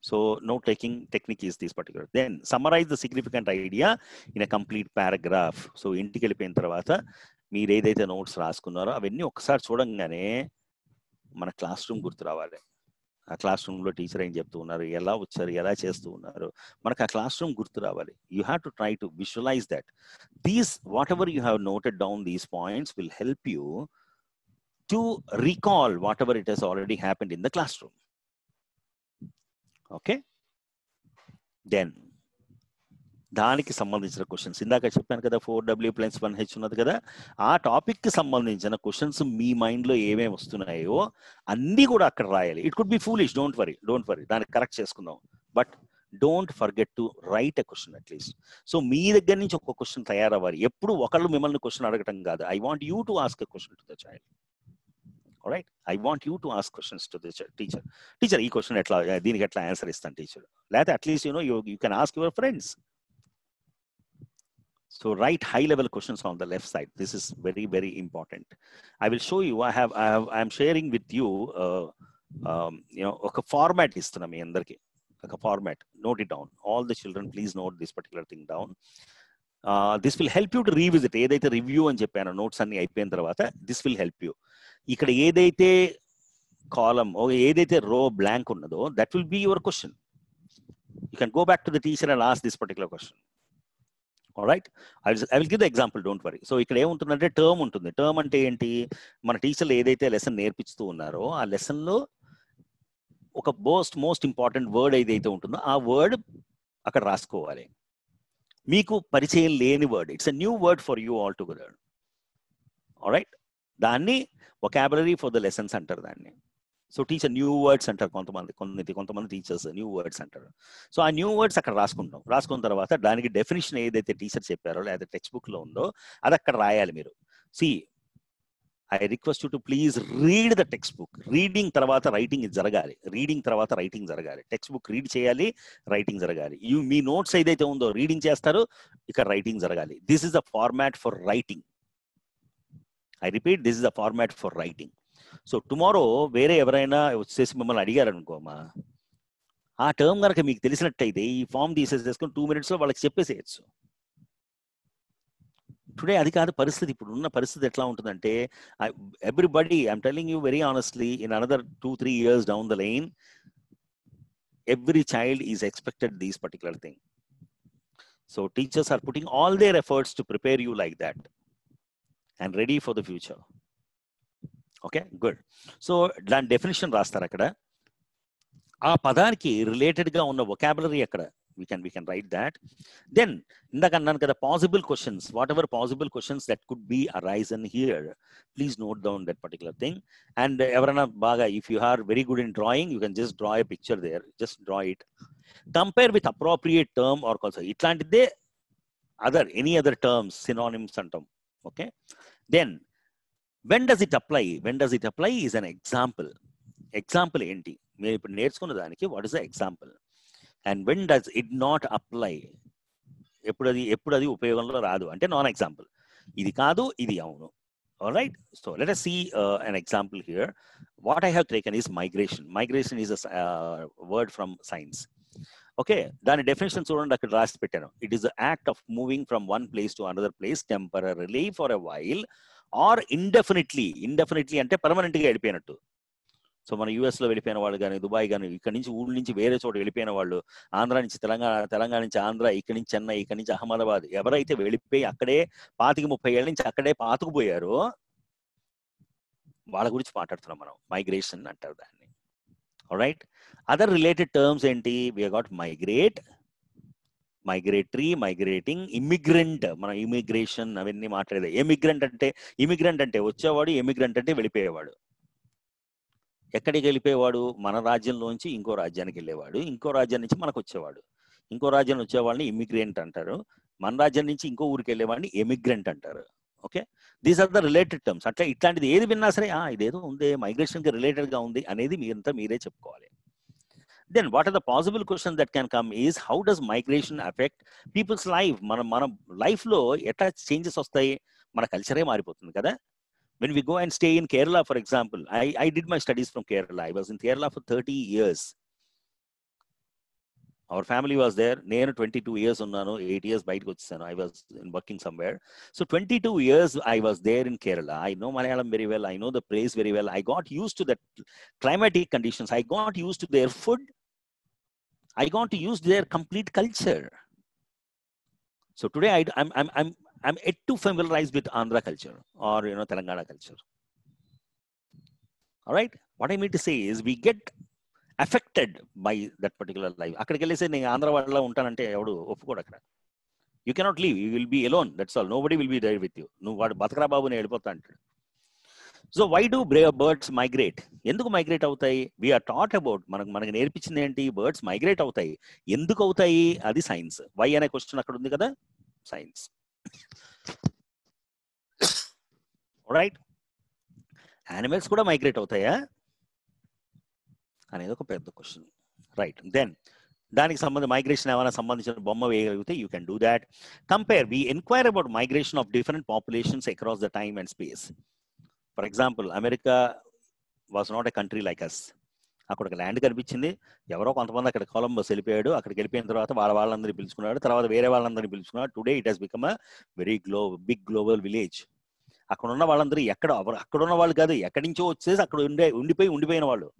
so note taking technique is this particular. Then summarize the significant idea in a complete paragraph. So ఇంటికి వెళ్ళిపోయిన తర్వాత మీరు ఏదైతే notes రాసుకున్నారో అవన్నీ ఒకసారి చూడంగానే మన క్లాస్ రూమ్ గుర్తు రావాలి. ఆ క్లాస్ రూమ్లో టీచర్ ఏం చెప్తూ ఉన్నారు, ఎలా వచ్చారు, ఎలా చేస్తూ ఉన్నారు, మనకు ఆ క్లాస్ రూమ్ గుర్తు రావాలి. You have to try to visualise that. These whatever you have noted down these points will help you to recall whatever it has already happened in the classroom. Okay, then దానికి సంబంధించిన questions ఇందాక చెప్పాను కదా, 4W+1H ఉన్నది కదా, ఆ topic కి సంబంధించిన క్వశ్చన్స్ మీ మైండ్ లో ఏమేమి వస్తున్నాయో అన్ని కూడా అక్కడ రాయాలి. It could be foolish, don't worry, దానికి కరెక్ట్ చేసుకుందాం, but don't forget to write a question at least. So మీ దగ్గర నుంచి ఒక క్వశ్చన్ తయారవ్వాలి. ఎప్పుడు ఒకళ్ళు మిమ్మల్ని క్వశ్చన్ అడగటం కాదు. I want you to ask a question to the child. All right, I want you to ask questions to the teacher ee question etla deeniki etla answer istan teacher, lathe at least you can ask your friends. So write high level questions on the left side. This is very, very important. I will show you, I am sharing with you oka format istunna mi andarki, oka format. Note it down, all the children please note this particular thing down. This will help you to revisit ఏదైతే review అని చెప్పాను notes అన్ని అయిపోయిన తర్వాత. This will help you. ఇక్కడ ఏదైతే కాలం ఏదైతే రో బ్లాంక్ ఉన్నదో that will be your question. You can go back to the teacher and ask this particular question. Alright, I will give the example, don't worry. So ఇక్కడ ఏముంటుందంటే term ఉంటుంది. Term అంటే ఏంటి, మన టీచర్లు ఏదైతే లెసన్ నేర్పిస్తూ ఉన్నారో ఆ లెసన్ లో ఒక మోస్ట్ ఇంపార్టెంట్ వర్డ్ ఏదైతే ఉంటుందో ఆ వర్డ్ అక్కడ రాసుకోవాలి. మీకు పరిచయం లేని word, it's a new word for you all together. Alright, దాన్ని వొకాబులరీ ఫర్ ద లెసన్స్ అంటారు దాన్ని. సో టీచర్ న్యూ వర్డ్స్ అంటారు కొంతమంది టీచర్స్ న్యూ వర్డ్స్ అంటారు. సో ఆ న్యూ వర్డ్స్ అక్కడ రాసుకున్న తర్వాత దానికి డెఫినేషన్ ఏదైతే టీచర్ చెప్పారో లేదా టెక్స్ట్ బుక్ లో ఉందో అది అక్కడ రాయాలి మీరు. I request you to please read the text book. Reading తర్వాత రైటింగ్ జరగాలి. టెక్స్ట్ బుక్ రీడ్ చేయాలి, రైటింగ్ జరగాలి. మీ నోట్స్ ఏదైతే ఉందో రీడింగ్ చేస్తారు, ఇక్కడ రైటింగ్ జరగాలి. This is the format for writing. I repeat, this is the format for writing. So tomorrow వేరే ఎవరైనా వచ్చేసి మిమ్మల్ని అడిగారు అనుకోమా, ఆ టర్మ్ కనుక మీకు తెలిసినట్టయితే ఈ ఫామ్ తీసేసుకొని 2 minutes లో వాళ్ళకి చెప్పేసేయచ్చు. టుడే అది కాదు పరిస్థితి. ఇప్పుడు ఉన్న పరిస్థితి ఎట్లా ఉంటుందంటే, everybody, I'm telling you very honestly, in another 2-3 years down the lane, every child is expected these particular thing. So teachers are putting all their efforts to prepare you like that and ready for the future. Okay, good. So దాని definition రాస్తారు అక్కడ. ఆ పదానికి related గా ఉన్న vocabulary అక్కడ we can write that. Then ఇందాక అన్నాను కదా, possible questions, whatever possible questions that could be arisen here, please note down that particular thing. And ఎవరైనా బాగా, if you are very good in drawing, you can just draw a picture there, just draw it. Compare with appropriate term or concept. ఇట్లాంటిదే any other terms, synonyms అంటాం. Okay, then when does it apply? Is an example ఏంటి మీరు ఇప్పుడు నేర్చుకున్న దానికి, what is the example? And when does it not apply? ఎప్పుడు అది ఉపయోగంలో రాదు అంటే నాన్ ఎగ్జాంపుల్. ఇది కాదు, ఇది అవును. All right, so let us see an example here. What I have taken is migration is a word from science. Okay, దాని డెఫినేషన్ చూడండి, అక్కడ రాసి పెట్టాను. It is the act of moving from one place to another place temporarily for a while or indefinitely అంటే permanent గా వెళ్ళిపోయినట్టు. So మన US లో వెళ్ళిపోయిన వాళ్ళు కానీ, దుబాయ్ కానీ, ఇక్కడ నుంచి ఊళ్ళ నుంచి వేరే చోట వెళ్ళిపోయిన వాళ్ళు, ఆంధ్ర నుంచి తెలంగాణ నుంచి ఆంధ్ర, ఇక్కడి నుంచి చెన్నై, ఇక్కడి నుంచి అహ్మదాబాద్, ఎవరైతే వెళ్ళిపోయి అక్కడే 25-30 ఏళ్ళ నుంచి అక్కడే పాతుకుపోయారో వాళ్ళ గురించి మాట్లాడుతున్నాం మనం. మైగ్రేషన్ అంటారు దాన్ని. ఆల్రైట్, అదర్ రిలేటెడ్ టర్మ్స్ ఏంటి? We got migratory, migrating, immigrant. మనం ఇమిగ్రేషన్ అవన్నీ మాట్లాడేది. ఇమిగ్రెంట్ అంటే వచ్చేవాడు, ఎమిగ్రెంట్ అంటే వెళ్ళిపోయేవాడు. ఎక్కడికి వెళ్ళిపోయేవాడు? మన రాజ్యంలోంచి ఇంకో రాజ్యానికి వెళ్ళేవాడు, ఇంకో రాజ్యం నుంచి మనకు వచ్చేవాడు. ఇంకో రాజ్యం వచ్చేవాడిని ఇమిగ్రెంట్ అంటారు, మన రాజ్యం నుంచి ఇంకో ఊరికి వెళ్ళేవాడిని ఎమిగ్రెంట్ అంటారు. Okay, these are the related terms. అట్లా ఇట్లాంటిది ఏది విన్నా సరే ఇదేదో ఉంది, మైగ్రేషన్ కి రిలేటెడ్ గా ఉంది అనేది మీరే చెప్పుకోవాలి. Then what are the possible questions that can come is, how does migration affect people's life? మన లైఫ్ లో ఎట్లా చేంజెస్ వస్తాయి? మన కల్చరే మారిపోతుంది కదా. When we go and stay in Kerala, for example, I did my studies from Kerala. I was in Kerala for 30 years. Our family was there. నేను 22 years ఉన్నాను, 8 years బయటకు వచ్చేసాను. I was working somewhere. So 22 years I was there in Kerala. I know Malayalam very well. I know the place very well. I got used to the climatic conditions. I got used to their food. I got to use their complete culture. So today I'm yet to familiarize with Andhra culture or Telangana culture. All right, what I mean to say is we get affected by that particular life. అక్కడికి వెళ్ళేసి నేను ఆంధ్ర వాళ్ళ ఉంటానంటే ఎవడు ఒప్పుకోడు అక్కడ. You cannot leave, you will be alone, that's all. Nobody will be there with you. నువ్వు వాడు బతకరా బాబు నేను వెళ్ళిపోతా అంటాడు. So why do birds migrate? ఎందుకు మైగ్రేట్ అవుతాయి? వీఆర్ టాట్ అబౌట్, మనకు నేర్పించింది ఏంటి? బర్డ్స్ మైగ్రేట్ అవుతాయి. ఎందుకు అవుతాయి? అది సైన్స్. వై అనే క్వశ్చన్ అక్కడ ఉంది కదా, సైన్స్. రైట్, యానిమల్స్ కూడా మైగ్రేట్ అవుతాయా అనేది ఒక పెద్ద క్వశ్చన్. రైట్, దెన్ దానికి మైగ్రేషన్ ఏమైనా సంబంధించిన బొమ్మ వేయగలిగితే you can do that. Compare, we enquire about migration of different populations across the time and space. For example, America was not a country like us. అక్కడ ఒక ల్యాండ్ కనిపించింది, ఎవరో కొంతమంది అక్కడ కొలంబస్ వెళ్ళిపోయాడు, అక్కడికి వెళ్ళిపోయిన తర్వాత వాళ్ళందరినీ పిలుచుకున్నాడు, తర్వాత వేరే వాళ్ళందరినీ పిలుచుకున్నాడు. Today it has become a very big global village. అక్కడ ఉన్న వాళ్ళందరూ అక్కడ ఉన్న వాళ్ళు కాదు, ఎక్కడి నుంచో వచ్చేసి అక్కడ ఉండిపోయిన వాళ్ళు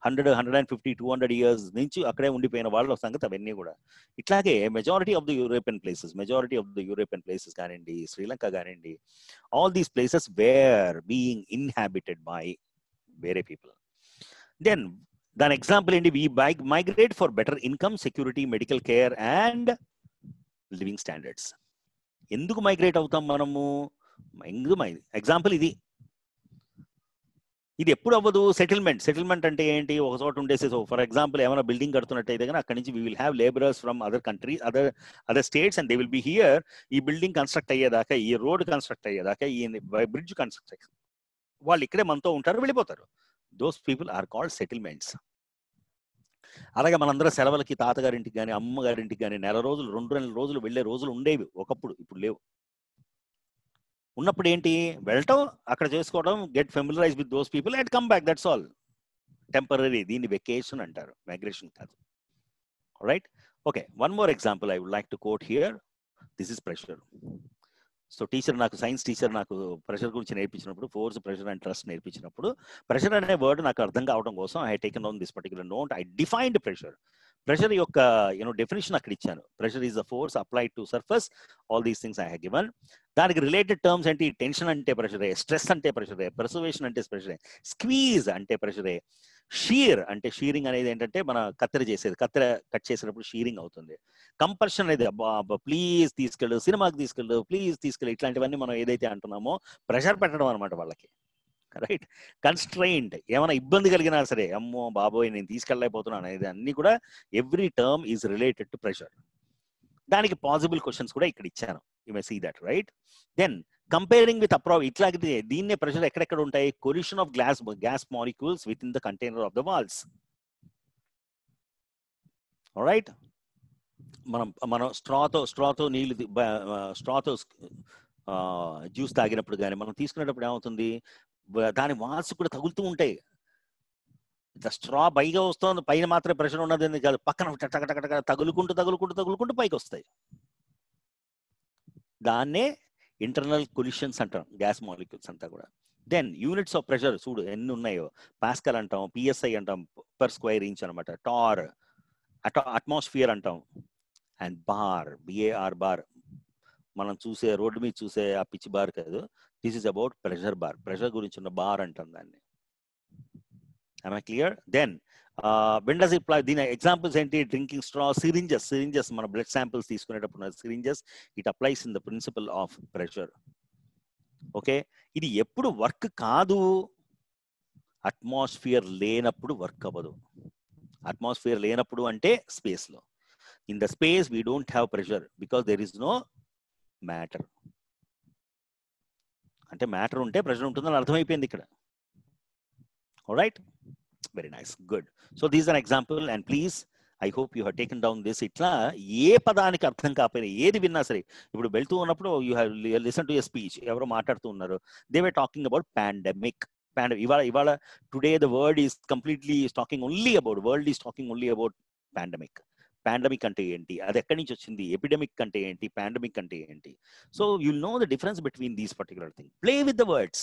100, 150, 200 years నుంచి అక్కడే ఉండిపోయిన వాళ్ళ సంగతి అవన్నీ కూడా. ఇట్లాగే majority of the European places కానివ్వండి, శ్రీలంక కానివ్వండి, all these places where being inhabited by వేరే పీపుల్. దెన్ దాని ఎగ్జాంపుల్ ఏంటి? We migrate for better income, security, medical care and living standards. ఎందుకు మైగ్రేట్ అవుతాం మనము? ఎగ్జాంపుల్ ఇది. ఇది ఎప్పుడు అవ్వదు? సెటిల్మెంట్ అంటే ఏంటి? ఒక చోట ఉండేసి, సో ఫర్ ఎగ్జాంపుల్ ఏమైనా బిల్డింగ్ కడుతున్నట్టయితే కానీ అక్కడి నుంచి we will have labourers from other countries, other states, and they will be here. ఈ బిల్డింగ్ కన్స్ట్రక్ట్ అయ్యేదాకా, ఈ రోడ్ కన్స్ట్రక్ట్ అయ్యేదాకా, ఈ బ్రిడ్జ్ కన్స్ట్రక్ట్ అయ్యేదాకా వాళ్ళు ఇక్కడే మనతో ఉంటారు, వెళ్ళిపోతారు. Those people are called settlements. అలాగే మనందరూ సెలవులకి తాతగారింటికి కానీ అమ్మగారింటికి కానీ నెల రోజులు 2 నెలల రోజులు వెళ్ళే రోజులు ఉండేవి ఒకప్పుడు, ఇప్పుడు లేవు. ఉన్నప్పుడు ఏంటి? వెళ్ళటం, అక్కడ చేసుకోవడం, get familiarize with those people and come back, that's all. Temporary. దీన్ని వెకేషన్ అంటారు, మైగ్రేషన్ కాదు. Right? Okay, one more example I would like to quote here. This is pressure. So science teacher నాకు ప్రెషర్ గురించి నేర్పించినప్పుడు, force, pressure and trust నేర్పించినప్పుడు, pressure అనే word నాకు అర్థం కావడం కోసం I taken on this particular note. I defined pressure. Pressure యొక్క డెఫినేషన్ అక్కడ ఇచ్చాను. Pressure is the force applied to surface. All these things I have given. దానికి రిలేటెడ్ టర్మ్స్ ఏంటి? టెన్షన్ అంటే ప్రెషరే, స్ట్రెస్ అంటే ప్రెషరే, పర్సువేషన్ అంటే ప్రెషరే, స్క్వీజ్ అంటే ప్రెషరే, షీర్ అంటే, షీరింగ్ అనేది ఏంటంటే మన కత్తెర కట్ చేసినప్పుడు షీరింగ్ అవుతుంది. కంపల్షన్ అనేది ప్లీజ్ తీసుకెళ్ళు, సినిమాకి తీసుకెళ్ళు, ప్లీజ్ తీసుకెళ్ళు, ఇట్లాంటివన్నీ మనం ఏదైతే అంటున్నామో ప్రెషర్ పెట్టడం అనమాట వాళ్ళకి. రైట్? కన్స్ట్రైంట్, ఏమైనా ఇబ్బంది కలిగినా సరే, అమ్మో బాబోయ్ నేను తీసుకెళ్ళలేకపోతున్నాను అనేది అన్ని కూడా every term is related to pressure. దానికి పాసిబుల్ క్వశ్చన్స్ కూడా ఇక్కడ ఇచ్చాను. You may see that. Right? Then comparing with ఇట్లాగే దీన్నే ప్రెషర్ ఎక్కడెక్కడ ఉంటాయి? Collision of gas molecules within the container of the walls. Right? మనం స్ట్రాతో నీళ్ళు, స్ట్రాతో జ్యూస్ తాగినప్పుడు కానీ మనం తీసుకునేటప్పుడు ఏమవుతుంది? దాని వాల్స్ కూడా తగులుతూ ఉంటాయి. స్ట్రా పైగా వస్తుంది, పైన మాత్రమే ప్రెషర్ ఉన్నది కాదు, పక్కన తగులుకుంటూ పైకి వస్తాయి. దాన్నే ఇంటర్నల్ కొల్యూషన్స్ అంటాం, గ్యాస్ మాలిక్యూల్స్ అంతా కూడా. దెన్ యూనిట్స్ ఆఫ్ ప్రెషర్ చూడు ఎన్ని ఉన్నాయో. పాస్కల్ అంటాం, పిఎస్ఐ అంటాం, పర్ స్క్వేర్ ఇంచ్ అనమాట. టార్, అట్మాస్ఫియర్ అంటాం, అండ్ బార్, బిఏఆర్ బార్. మనం చూసే రోడ్డు మీద చూసే ఆ పిచ్ బార్ కాదు. This is about pressure bar. Pressure గురించి ఉన్న బార్ అంటాం దాన్ని. Am I clear? Then when does it apply? దీని ఎగ్జాంపుల్స్ ఏంటి? డ్రింకింగ్ స్ట్రా, సిరింజెస్ మన బ్లడ్ శాంపిల్స్ తీసుకునేటప్పుడు syringes, it applies in the principle of pressure. Okay, ఇది ఎప్పుడు వర్క్ కాదు? అట్మాస్ఫియర్ లేనప్పుడు వర్క్ అవ్వదు. అట్మాస్ఫియర్ లేనప్పుడు అంటే స్పేస్ లో. In the space we don't have pressure because there is no matter. అంటే మ్యాటర్ ఉంటే ప్రెషర్ ఉంటుందని అర్థమైపోయింది ఇక్కడ. Alright, very nice, good. So this is an example, and please, I hope you have taken down this. Itla ఏ పదానికి అర్థం కాకపోయినా ఏది విన్నా సరే, ఇప్పుడు వెళ్తూ ఉన్నప్పుడు you have listened to a speech, ఎవరో మాట్లాడుతూ ఉన్నారు, they were talking about pandemic. ఇవాళ today the world is talking only about pandemic. Pandemic అంటే ఏంటి, అది ఎక్కడి నుంచి వచ్చింది, ఎపిడమిక్ అంటే ఏంటి, పాండమిక్ అంటే ఏంటి. So you'll know the difference between these particular things. Play with the words.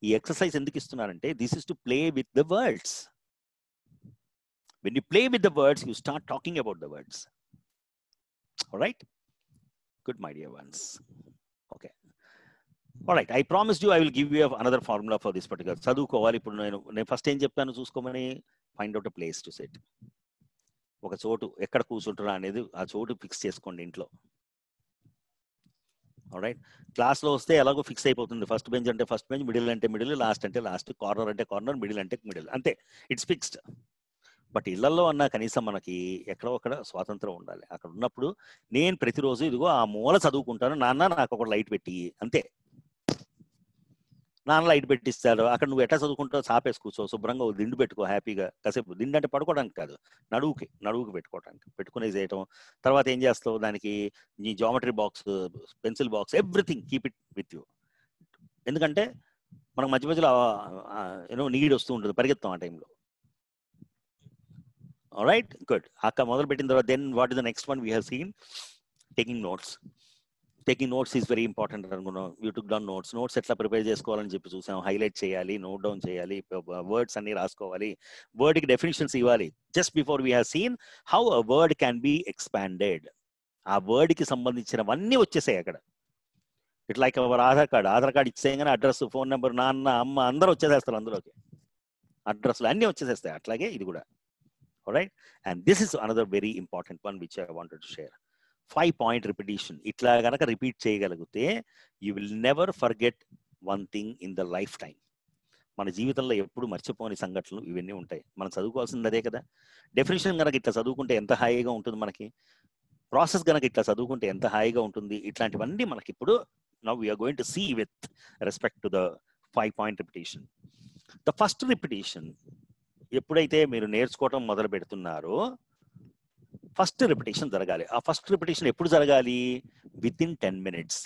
ఈ ఎక్సర్సైజ్ ఎందుకు ఇస్తున్నారంటే this is to play with the words. When you play with the words you start talking about the words. Alright, good my dear ones. Okay, alright, I promised you I will give you another formula for this particular. చదువుకోవాలి. ఇప్పుడు నేను first ఏం చెప్తాను చూసుకోమని, find out a place to set. ఒక చోటు ఎక్కడ కూర్చుంటారా అనేది ఆ చోటు ఫిక్స్ చేసుకోండి ఇంట్లో. ఆల్రైట్, క్లాస్లో వస్తే ఎలాగో ఫిక్స్ అయిపోతుంది. ఫస్ట్ బెంచ్ అంటే ఫస్ట్ బెంచ్, మిడిల్ అంటే మిడిల్, లాస్ట్ అంటే లాస్ట్, కార్నర్ అంటే కార్నర్, మిడిల్ అంటే మిడిల్, అంతే, ఇట్స్ ఫిక్స్డ్. బట్ ఇళ్లలో అన్నా కనీసం మనకి ఎక్కడో అక్కడ స్వాతంత్రం ఉండాలి. అక్కడ ఉన్నప్పుడు నేను ప్రతిరోజు ఇదిగో ఆ మూల చదువుకుంటాను, నాన్న నాకు ఒక లైట్ పెట్టి, అంతే. నాన్న లైట్ పెట్టిస్తాడు. అక్కడ నువ్వు ఎట్లా చదువుకుంటావు? చాపేసి కూర్చో, శుభ్రంగా దిండు పెట్టుకో, హ్యాపీగా కాసేపు. దిండు అంటే పడుకోవడానికి కాదు, నడువుకి పెట్టుకోవడానికి, పెట్టుకునే చేయటం. తర్వాత ఏం చేస్తావు? దానికి నీ geometry box, pencil box, everything keep it with you. ఎందుకంటే మనకు మధ్య మధ్యలో నీడ్ వస్తూ ఉంటుంది, పరిగెత్తాం ఆ టైంలో. Alright, good. అక్కడ మొదలు పెట్టిన తర్వాత then what is the next one we have seen? Taking notes. Taking notes is very important అనుకున్నాం. యూ టుక్ డౌన్ నోట్స్ ఎట్లా ప్రిపేర్ చేసుకోవాలని చెప్పి చూసాం. హైలైట్ చేయాలి, నోట్ డౌన్ చేయాలి, వర్డ్స్ అన్ని రాసుకోవాలి, వర్డ్కి డెఫినేషన్స్ ఇవ్వాలి. Just before we have seen how a word can be expanded. ఆ వర్డ్కి సంబంధించినవన్నీ వచ్చేసాయి అక్కడ. It like our Aadhaar card ఇచ్చేయగానే అడ్రస్, ఫోన్ నెంబర్, నాన్న, అమ్మ అందరూ వచ్చేసేస్తారు అందులోకి. అడ్రస్లు అన్నీ వచ్చేసేస్తాయి. అట్లాగే ఇది కూడా. Alright, and this is another very important one which I wanted to share. 5-point repetition. ఇట్లా గనక రిపీట్ చేయగలిగితే you will never forget one thing in the life time. మన జీవితంలో ఎప్పుడు మర్చిపోని సంఘటనలు ఇవన్నీ ఉంటాయి. మనం చదువుకోవాల్సింది అదే కదా. డెఫినేషన్ కనుక ఇట్లా చదువుకుంటే ఎంత హాయిగా ఉంటుంది మనకి, ప్రాసెస్ కనుక ఇట్లా చదువుకుంటే ఎంత హాయిగా ఉంటుంది. ఇట్లాంటివన్నీ మనకి ఇప్పుడు now we are going to see with respect to the 5-point repetition. The first repetition ఎప్పుడైతే మీరు నేర్చుకోవటం మొదలు పెడుతున్నారో ఫస్ట్ రిపిటేషన్ జరగాలి. ఆ ఫస్ట్ రిపిటేషన్ ఎప్పుడు జరగాలి? With in 10 minutes.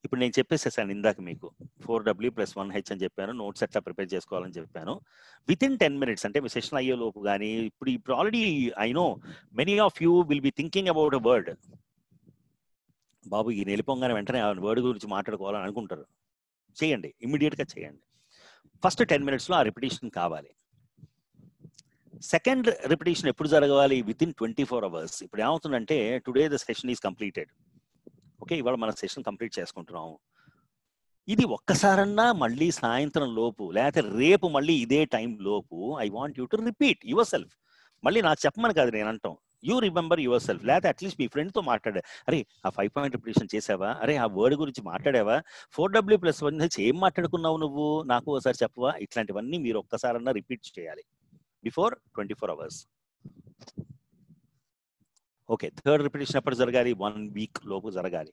ఇప్పుడు నేను చెప్పేసేసాను ఇందాక మీకు 4W + 1H అని చెప్పాను, నోట్స్ ఎట్లా ప్రిపేర్ చేసుకోవాలని చెప్పాను. విత్ ఇన్ 10 minutes అంటే మీ సెషన్ అయ్యే లోపు కానీ, ఇప్పుడు already I know many of you will be thinking about a word. బాబు ఈ నెలిపోగానే వెంటనే ఆ వర్డ్ గురించి మాట్లాడుకోవాలని అనుకుంటారు. చేయండి, ఇమ్మీడియట్గా చేయండి. ఫస్ట్ 10 minutesలో ఆ రిపిటేషన్ కావాలి. సెకండ్ రిపిటేషన్ ఎప్పుడు జరగాలి? With in 24 hours. ఇప్పుడు ఏమవుతుందంటే today the session is completed. Okay, ఇవాళ మన సెషన్ కంప్లీట్ చేసుకుంటున్నాము. ఇది ఒక్కసారన్నా మళ్ళీ సాయంత్రం లోపు లేకపోతే రేపు మళ్ళీ ఇదే టైం లోపు I want you to repeat your self. మళ్ళీ నాకు చెప్పమని కాదు నేను అంటాం, యూ రిమెంబర్ యువర్ సెల్ఫ్. లేకపోతే అట్లీస్ట్ మీ ఫ్రెండ్తో మాట్లాడే, అరే ఆ 5-point రిపిటేషన్ చేసావా, అరే ఆ వర్డ్ గురించి మాట్లాడావా, 4W + 1H ఏం మాట్లాడుకున్నావు నువ్వు నాకు ఒకసారి చెప్పవా. ఇట్లాంటివన్నీ మీరు ఒక్కసారన్నా రిపీట్ చేయాలి before 24 hours. Okay, third repetition ఎప్పుడు జరగాలి? 1 week లోపు జరగాలి.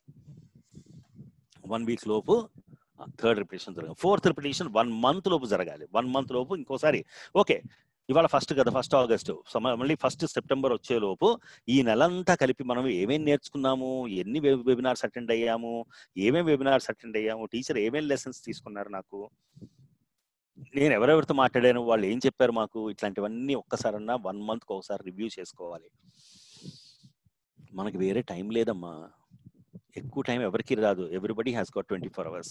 1 week లోపు థర్డ్ రిపిటేషన్ జరగాలి. ఫోర్త్ రిపిటేషన్ 1 month లోపు జరగాలి. 1 month లోపు ఇంకోసారి. ఓకే, ఇవాళ ఫస్ట్ కదా, 1 August, మళ్ళీ 1 September వచ్చే లోపు ఈ నెలంతా కలిపి మనం ఏమేమి నేర్చుకున్నాము, ఎన్ని వెబినార్స్ అటెండ్ అయ్యాము, టీచర్ ఏమేమి లెసన్స్ తీసుకున్నారు, నాకు నేను ఎవరెవరితో మాట్లాడాను, వాళ్ళు ఏం చెప్పారు మాకు, ఇట్లాంటివన్నీ ఒక్కసారన్నా 1 monthకి ఒకసారి రివ్యూ చేసుకోవాలి. మనకి వేరే టైం లేదమ్మా, ఎక్కువ టైం ఎవరికి రాదు. Everybody has got 24 hours.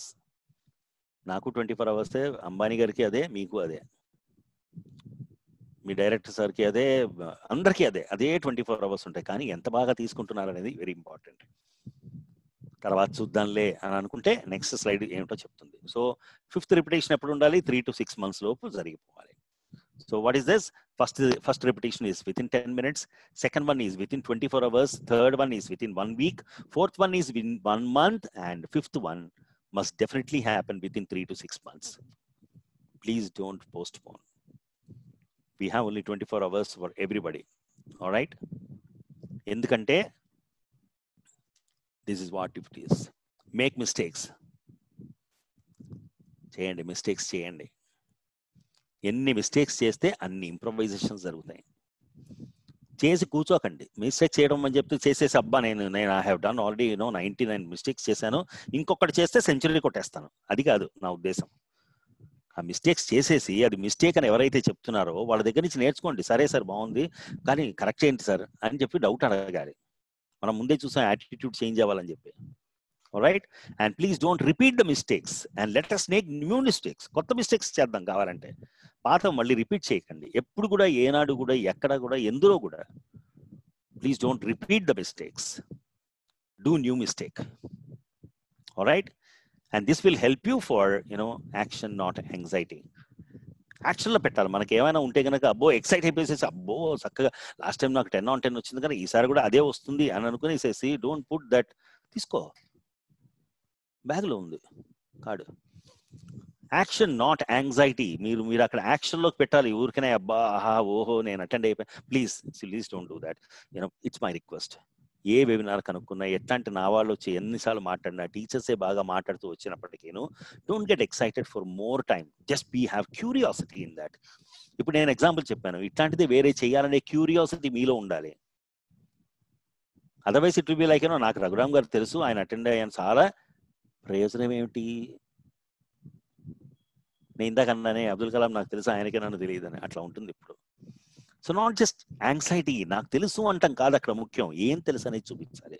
నాకు 24 hours, అంబానీ గారికి అదే, మీకు అదే, మీ డైరెక్టర్ సార్కి అదే, అందరికీ అదే 24 hours ఉంటాయి. కానీ ఎంత బాగా తీసుకుంటున్నారు అనేది వెరీ ఇంపార్టెంట్. తర్వాత చూద్దాంలే అని అనుకుంటే నెక్స్ట్ స్లైడ్ ఏమిటో చెప్తుంది. సో ఫిఫ్త్ రిపిటేషన్ ఎప్పుడు ఉండాలి? 3 to 6 months లోపు జరిగిపోవాలి. So what is this? First repetition is within 10 minutes, second one is within 24 hours, third one is within 1 week, fourth one is within 1 month, and fifth one must definitely happen within 3 to 6 months. Please don't postpone. We have only 24 hours for everybody. All right? Endukante this is what it is. Make mistakes. చేయండి, mistakes చేయండి. ఎన్ని mistakes చేస్తే అన్ని improvisations జరుగుతాయి. చేసి కూర్చోకండి. Mistake చేయడం అని చెప్తే చేసేసి అబ్బా నేను I have done already 99 mistakes చేశాను, ఇంకొకటి చేస్తే సెంచరీ కొట్టేస్తాను, అది కాదు నా ఉద్దేశం. ఆ మిస్టేక్స్ చేసేసి అది మిస్టేక్ అని ఎవరైతే చెప్తున్నారో వాళ్ళ దగ్గర నుంచి నేర్చుకోండి. సరే సార్ బాగుంది కానీ కరెక్ట్ ఏంటి సార్ అని చెప్పి డౌట్ అడగాలి. మనం ముందే చూసాం యాటిట్యూడ్ చేంజ్ అవ్వాలని చెప్పి. Right? And please don't repeat the mistakes and let us make new mistakes. కొత్త మిస్టేక్స్ చేద్దాం కావాలంటే, పాత మళ్ళీ రిపీట్ చేయకండి. ఎప్పుడు కూడా, ఏనాడు కూడా, ఎక్కడ కూడా, ఎందులో కూడా please don't repeat the mistakes. Do new mistake. Right? And this will help you for action, not anxiety. యాక్షన్లో పెట్టాలి. మనకి ఏమైనా ఉంటే కనుక అబ్బో ఎక్సైట్ అయిపోయేసేసి అబ్బో చక్కగా లాస్ట్ టైం నాకు 10 on 10 వచ్చింది కానీ ఈసారి కూడా అదే వస్తుంది అని అనుకునేసేసి డోంట్ పుట్ దట్. తీసుకో, బ్యాగ్లో ఉంది కార్డు. Action, not anxiety. మీరు అక్కడ యాక్షన్లోకి పెట్టాలి. ఊరికనే అబ్బా ఆహా ఓహో నేను అటెండ్ అయిపోయి. Please don't do that. It's my request. ఏ వెబినార్ కనుక్కున్నా, ఎట్లాంటి నా వాళ్ళు వచ్చి ఎన్నిసార్లు మాట్లాడినా, టీచర్సే బాగా మాట్లాడుతూ వచ్చినప్పటికీను don't get excited for more time. Just have curiosity in that. ఇప్పుడు నేను ఎగ్జాంపుల్ చెప్పాను, ఇట్లాంటిది వేరే చేయాలనే క్యూరియాసిటీ మీలో ఉండాలి. Otherwise it will be like నాకు రఘురామ్ గారు తెలుసు, ఆయన అటెండ్ అయ్యాను, చాలా ప్రయోజనం ఏమిటి? నేను ఇందాక అన్నానే అబ్దుల్ కలాం నాకు తెలుసు, ఆయనకే నన్ను తెలియదని. అట్లా ఉంటుంది ఇప్పుడు. సో నాట్ జస్ట్ యాంగ్జైటీ, నాకు తెలుసు అంటాం కాదు అక్కడ ముఖ్యం. ఏం తెలుసు అనేది చూపించాలి.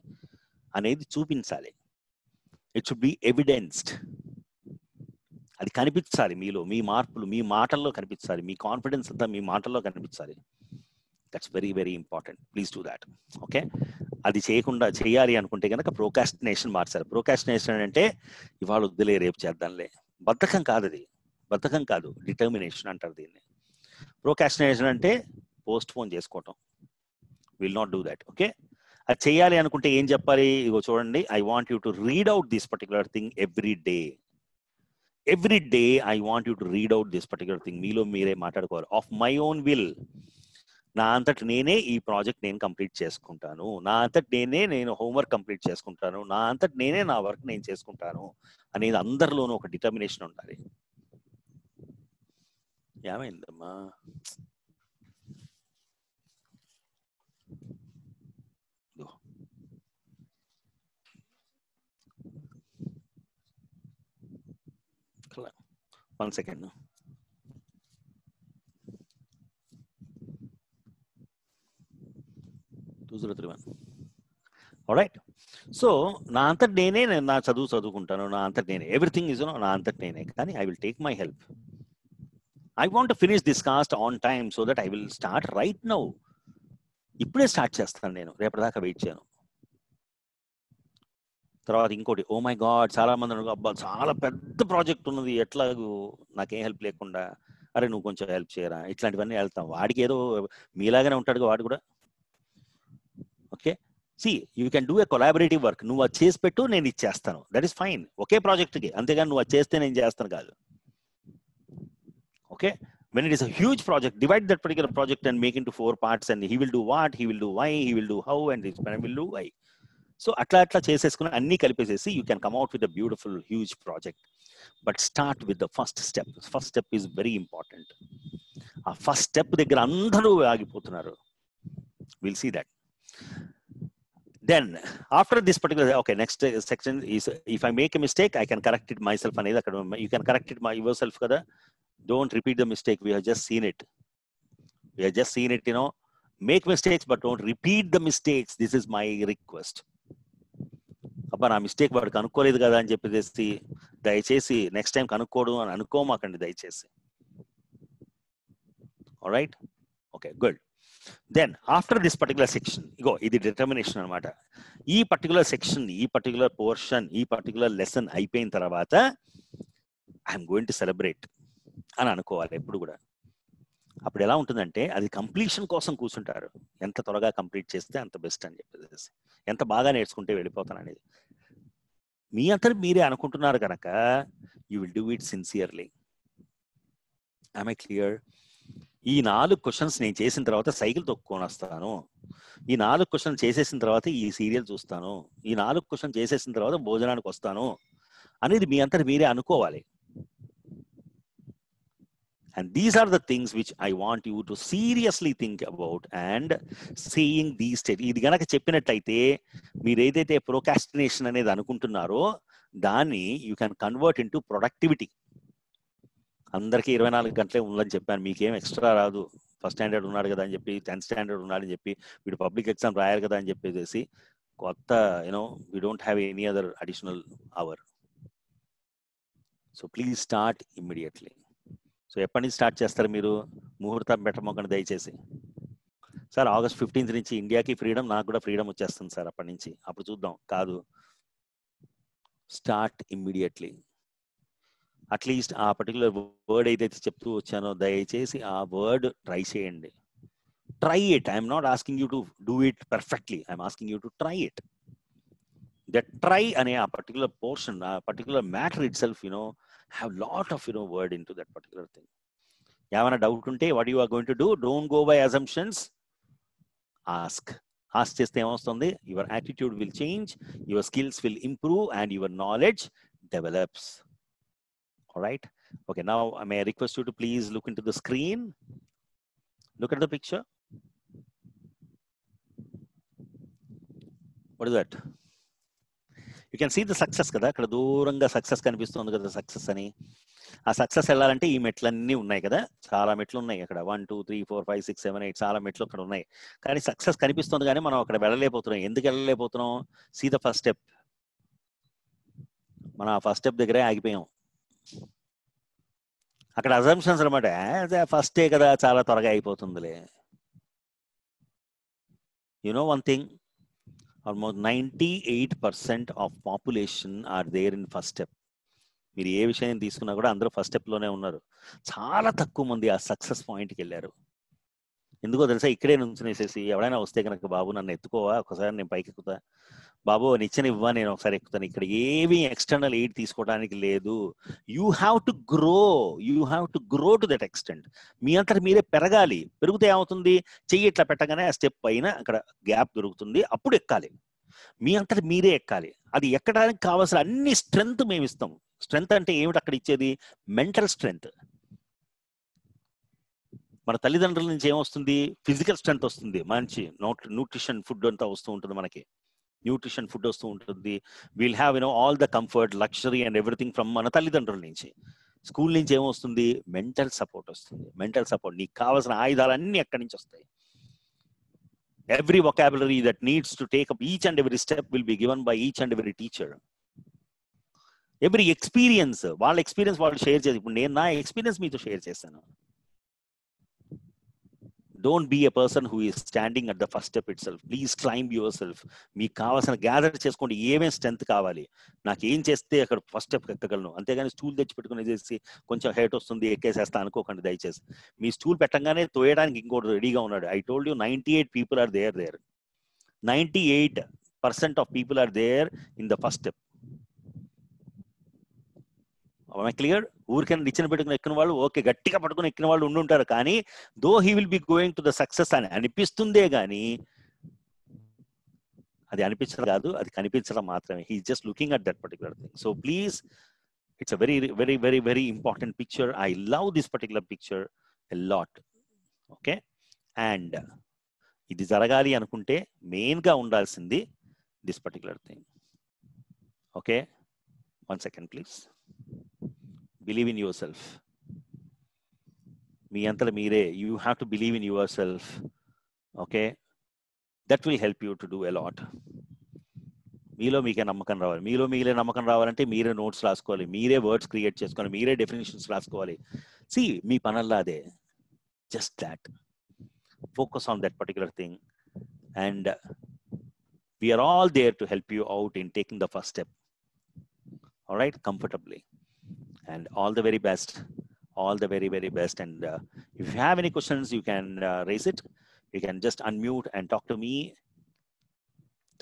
It should be evidenced. అది కనిపించాలి మీలో. మీ మార్పులు మీ మాటల్లో కనిపించాలి. మీ కాన్ఫిడెన్స్ అంతా మీ మాటల్లో కనిపించాలి. That's very very important. Please do that. Okay? అది చేయకుండా చేయాలి అనుకుంటే కనుక ప్రోకాస్టినేషన్ మార్చాలి. ప్రోకాస్టినేషన్ అంటే ఇవాళ వద్దులే రేపు చేద్దాంలే. బద్ధకం కాదు అది, బద్ధకం కాదు, డిటర్మినేషన్ అంటారు దీన్ని. ప్రోకాస్టినేషన్ అంటే పోస్ట్ పోన్ చేసుకోవటం. Will not do that. Okay? అది చేయాలి అనుకుంటే ఏం చెప్పాలి? ఇగో చూడండి, I want you to read out this particular thing every day. every day I want you to read out this particular thing. మీలో మీరే మాట్లాడుకోవాలి. ఆఫ్ మై ఓన్ విల్, నా అంతటి నేనే ఈ ప్రాజెక్ట్ నేను కంప్లీట్ చేసుకుంటాను, నా అంతటి నేనే నేను హోంవర్క్ కంప్లీట్ చేసుకుంటాను, నా అంతటి నేనే నా వర్క్ నేను చేసుకుంటాను అనేది అందరిలోనూ ఒక డిటర్మినేషన్ ఉండాలి. ఏమైందమ్మా? One second. 2031. All right. So, నా అంతటి నేనే నా చదువుకుంటాను, నా అంతటి నేనే, ఎవ్రీథింగ్ ఇస్ నా అంతటి నేనే. కానీ I will take my help. I want to finish this cost on time so that I will start right now. ఇప్పుడే స్టార్ట్ చేస్తాను నేను, రేపటిదాకా వెయిట్ చేయను. తర్వాత ఇంకోటి, ఓ మై గాడ్, చాలా మంది అబ్బా చాలా పెద్ద ప్రాజెక్ట్ ఉన్నది, ఎట్లాగూ నాకేం హెల్ప్ లేకుండా, అరే నువ్వు కొంచెం హెల్ప్ చేయరా, ఇట్లాంటివన్నీ వెళ్తాం. వాడికి ఏదో మీలాగానే ఉంటాడు వాడు కూడా. Okay, see you can do a collaborative work. నువ్వు అది చేసి పెట్టు, నేను ఇచ్చేస్తాను, దట్ ఈస్ ఫైన్. ఒకే ప్రాజెక్ట్కి, అంతేగాని నువ్వు అది చేస్తే నేను చేస్తాను కాదు. Okay, when it is a huge project, divide that particular project and make into 4 parts, and he will do what, he will do why, he will do how, and this man will do why. So atla chesesukoni anni kalipesesi you can come out with a beautiful huge project. But start with the first step. First step is very important. Aa first step దగ్గర అందరూ ఆగిపోతున్నారు. We'll see that. Then after this particular, okay, next section is if I make a mistake I can correct it myself అనేది అక్కడ you can correct it yourself kada. Don't repeat the mistake. We have just seen it. Make mistakes but don't repeat the mistakes. This is my request. అబ్బా నా mistake వాడు కనుక్కోలేదు కదా అని చెప్పేసి దయచేసి next time కనుక్కోడు అని అనుకోమాకండి దయచేసి. Alright, okay, good. Then after this particular section, ఇగో ఇది డిటర్మినేషన్ అనమాట. ఈ పర్టికులర్ సెక్షన్, ఈ పర్టికులర్ పోర్షన్, ఈ పర్టికులర్ లెసన్ అయిపోయిన తర్వాత ఐఎమ్ గోయింగ్ టు సెలబ్రేట్ అని అనుకోవాలి ఎప్పుడు కూడా. అప్పుడు ఎలా ఉంటుందంటే అది కంప్లీషన్ కోసం కూర్చుంటారు. ఎంత త్వరగా కంప్లీట్ చేస్తే అంత బెస్ట్ అని చెప్పేసి, ఎంత బాగా నేర్చుకుంటే వెళ్ళిపోతాను అనేది మీ అంతటి మీరే అనుకుంటున్నారు కనుక you will do it sincerely. I my clear? ఈ 4 క్వశ్చన్స్ నేను చేసిన తర్వాత సైకిల్ తొక్కుకొని వస్తాను, ఈ 4 క్వశ్చన్ చేసేసిన తర్వాత ఈ సీరియల్ చూస్తాను, ఈ 4 క్వశ్చన్ చేసేసిన తర్వాత భోజనానికి వస్తాను అనేది మీ అంతటి మీరే అనుకోవాలి. And these are the things which I want you to seriously think about and saying these steps. ఇది గనక చెప్పినట్లయితే మీరు ఏదైతే ప్రోకాస్టినేషన్ అనేది అనుకుంటున్నారో దాన్ని you can convert into productivity. అందరికీ 24 గంటలే ఉందని చెప్పాను, మీకేం ఎక్స్ట్రా రాదు. ఫస్ట్ స్టాండర్డ్ ఉన్నాడు కదా అని చెప్పి, 10th స్టాండర్డ్ ఉన్నాడని చెప్పి, వీడు పబ్లిక్ ఎగ్జామ్ రాయాలి కదా అని చెప్పేసి కొత్త we don't have any other additional hour. So please start immediately. So ఎప్పటి నుంచి స్టార్ట్ చేస్తారు మీరు? ముహూర్తం పెట్టమోకండి దయచేసి. సార్ August 15th నుంచి ఇండియాకి ఫ్రీడమ్, నాకు కూడా ఫ్రీడమ్ వచ్చేస్తుంది సార్ అప్పటి నుంచి, అప్పుడు చూద్దాం. కాదు, స్టార్ట్ ఇమ్మీడియట్లీ. అట్లీస్ట్ ఆ పర్టికులర్ వర్డ్ ఏదైతే చెప్తూ వచ్చానో దయచేసి ఆ వర్డ్ ట్రై చేయండి. Try it. I'm not asking you to do it perfectly, I'm asking you to try it. That try అనే ఆ పర్టికులర్ పోర్షన్, ఆ particular matter it self have lot of word into that particular thing. Yavana doubt unte what you are going to do, don't go by assumptions. Ask chesthe em vastundi, your attitude will change, your skills will improve, and your knowledge develops. All right, okay, now I may request you to please look into the screen, look at the picture. What is that? You can see the success కదా, అక్కడ దూరంగా success కనిపిస్తుంది కదా, success అని. ఆ success వెళ్ళాలంటే ఈ మెట్లన్నీ ఉన్నాయి కదా, చాలా మెట్లు ఉన్నాయి అక్కడ, 1 2 3 4 5 6 7 8 చాలా మెట్లు అక్కడ ఉన్నాయి. కానీ సక్సెస్ కనిపిస్తుంది కానీ మనం అక్కడ వెళ్ళలేకపోతున్నాం. ఎందుకు వెళ్ళలేకపోతున్నాం? See the first step. మనం ఆ ఫస్ట్ స్టెప్ దగ్గరే ఆగిపోయాం. అక్కడ అజంప్షన్స్ అనమాట, ఫస్ట్ డే కదా చాలా త్వరగా అయిపోతుందిలే. You know one thing, almost 98% of population are there in first step. మీరు ఏ విషయం తీసుకున్నా కూడా అందరూ ఫస్ట్ స్టెప్ లోనే ఉన్నారు. చాలా తక్కువ మంది ఆ సక్సెస్ పాయింట్కి వెళ్ళారు. ఎందుకో తెలుసా, ఇక్కడే నుంచునేసేసి ఎవడైనా వస్తే కనుక బాబు నన్ను ఎత్తుకోవా, ఒకసారి నేను పైకి ఎక్కుతా, బాబు నిచ్చెన ఇవ్వా, నేను ఒకసారి ఎక్కుతాను. ఇక్కడ ఏమీ ఎక్స్టర్నల్ ఎయిడ్ తీసుకోవడానికి లేదు. You have to grow to that extent. మీ అంతట మీరే పెరగాలి. పెరిగితే ఏమవుతుంది, చెయ్యి ఇట్లా పెట్టగానే ఆ స్టెప్ పైన అక్కడ గ్యాప్ దొరుకుతుంది, అప్పుడు ఎక్కాలి. మీ అంతట మీరే ఎక్కాలి. అది ఎక్కడానికి కావాల్సిన అన్ని స్ట్రెంగ్త్ మేము ఇస్తాం. స్ట్రెంగ్త్ అంటే ఏమిటి అక్కడ ఇచ్చేది, మెంటల్ స్ట్రెంగ్త్. మన తల్లిదండ్రుల నుంచి ఏమొస్తుంది, ఫిజికల్ స్ట్రెంగ్త్ వస్తుంది, మంచి న్యూట్రిషన్ ఫుడ్ అంతా వస్తూ ఉంటుంది, మనకి న్యూట్రిషన్ ఫుడ్ వస్తూ ఉంటుంది. We'll have all the comfort, luxury and everything from మన తల్లిదండ్రుల నుంచి. స్కూల్ నుంచి ఏమొస్తుంది, మెంటల్ సపోర్ట్ వస్తుంది. మెంటల్ సపోర్ట్, నీకు కావాల్సిన ఆయుధాలన్నీ ఎక్కడి నుంచి వస్తాయి. Every vocabulary that needs to take up each and every step will be given by each and every teacher. Every experience, వాళ్ళ ఎక్స్పీరియన్స్ వాళ్ళు షేర్ చేసి, ఇప్పుడు నేను నా ఎక్స్పీరియన్స్ మీతో షేర్ చేస్తాను. Don't be a person who is standing at the first step itself. Please climb yourself. మీకు కావాల్సిన గ్యాదర్ చేసుకోండి, ఏమేమి స్ట్రెంత్ కావాలి, నాకు ఏం చేస్తే అక్కడ ఫస్ట్ స్టెప్ ఎక్కగలను. అంతేగాని స్టూల్ తెచ్చి పెట్టుకుని చేసి కొంచెం హైట్ వస్తుంది ఎక్కేసేస్తా అనుకోకండి దయచేసి. మీ స్టూల్ పెట్టంగానే తోయడానికి ఇంకోటి రెడీగా ఉన్నాడు. I told you 98 people are there. 98% of people are there in the first step. Clear? ఊరికైనా నిచ్చెన పెట్టుకుని ఎక్కిన వాళ్ళు ఓకే, గట్టిగా పట్టుకుని ఎక్కిన వాళ్ళు ఉండుంటారు. కానీ though he will be going to the success అని అనిపిస్తుందే కానీ అది అనిపించడం కాదు, అది కనిపించడం మాత్రమే. He just looking at that particular thing. So please, it's a very very very very important picture. I love this particular picture a lot. Okay, and ఇది జరగాలి అనుకుంటే మెయిన్గా ఉండాల్సింది this particular thing. Okay, 1 second please. Believe in yourself. మీ అంతట మీరే, you have to believe in yourself. Okay, that will help you to do a lot. మీలో మీకే నమ్మకం రావాలి. మీలో మీరే నమ్మకం రావాలంటే మీరే నోట్స్ రాసుకోవాలి, మీరే వర్డ్స్ క్రియేట్ చేసుకోవాలి, మీరే డెఫినేషన్స్ రాసుకోవాలి. See, మీ పనల్లా అదే. Just that. Focus on that particular thing, and we are all there to help you out in taking the first step. All right, comfortably. And all the very best, all the very, very best. And if you have any questions, you can raise it. You can just unmute and talk to me.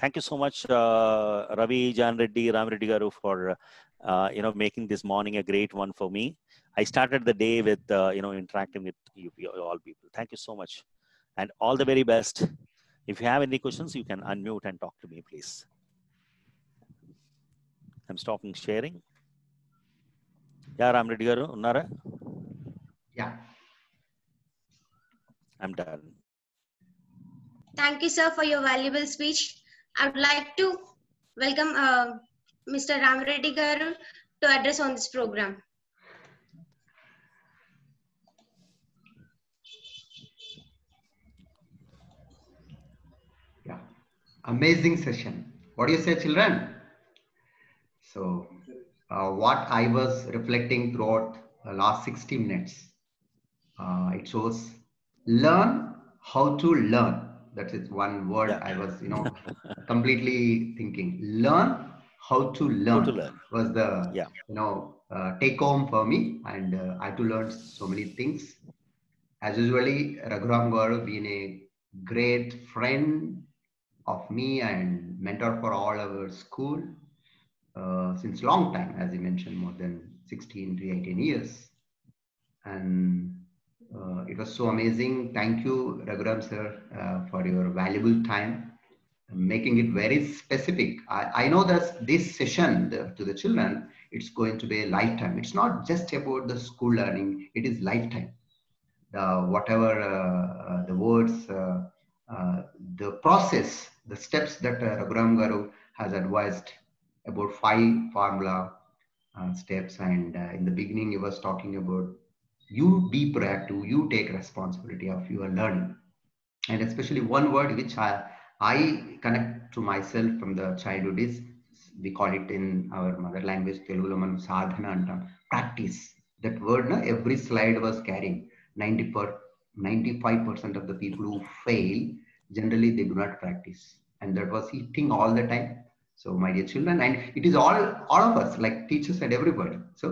Thank you so much, Ravi, Jan Reddy, Ram Reddy Garu, for making this morning a great one for me. I started the day with interacting with you all people. Thank you so much, and all the very best. If you have any questions, you can unmute and talk to me, please. I'm stopping sharing. Yeah, Ram Reddy garu unnara? Yeah. I'm done. Thank you, sir, for your valuable speech. I would like to welcome Mr. Ram Reddy garu to address on this program. Yeah, amazing session. What do you say, children? So, what I was reflecting throughout the last 60 minutes, it shows learn how to learn. That is one word. Yeah. I was, completely thinking. Learn how to learn. Was the take home for me, and I had to learn so many things. As usually, Raghuram Garu being a great friend of me and mentor for all our school. Since long time, as you mentioned, more than 16 to 18 years. And it was so amazing. Thank you, Raghuram sir, for your valuable time, making it very specific. I know that this session to the children, it's going to be a lifetime. It's not just about the school learning, it is lifetime. Whatever the words, the process, the steps that Raghuram Garu has advised about 5 formula steps, and in the beginning he was talking about you be proactive, you take responsibility of your learning. And especially one word which I connect to myself from the childhood is, we call it in our mother language Telugulo manam sadhana antam, practice. That word every slide was carrying. 95% of the people who fail, generally they do not practice, and that was hitting all the time. So my dear children, and it is all of us, like teachers and everybody. So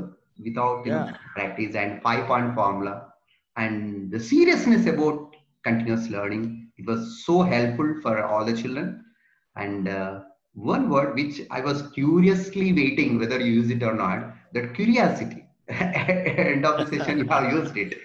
without practice and 5-point formula and the seriousness about continuous learning. It was so helpful for all the children. And one word which I was curiously waiting whether you use it or not, that curiosity. End of the session, you have used it.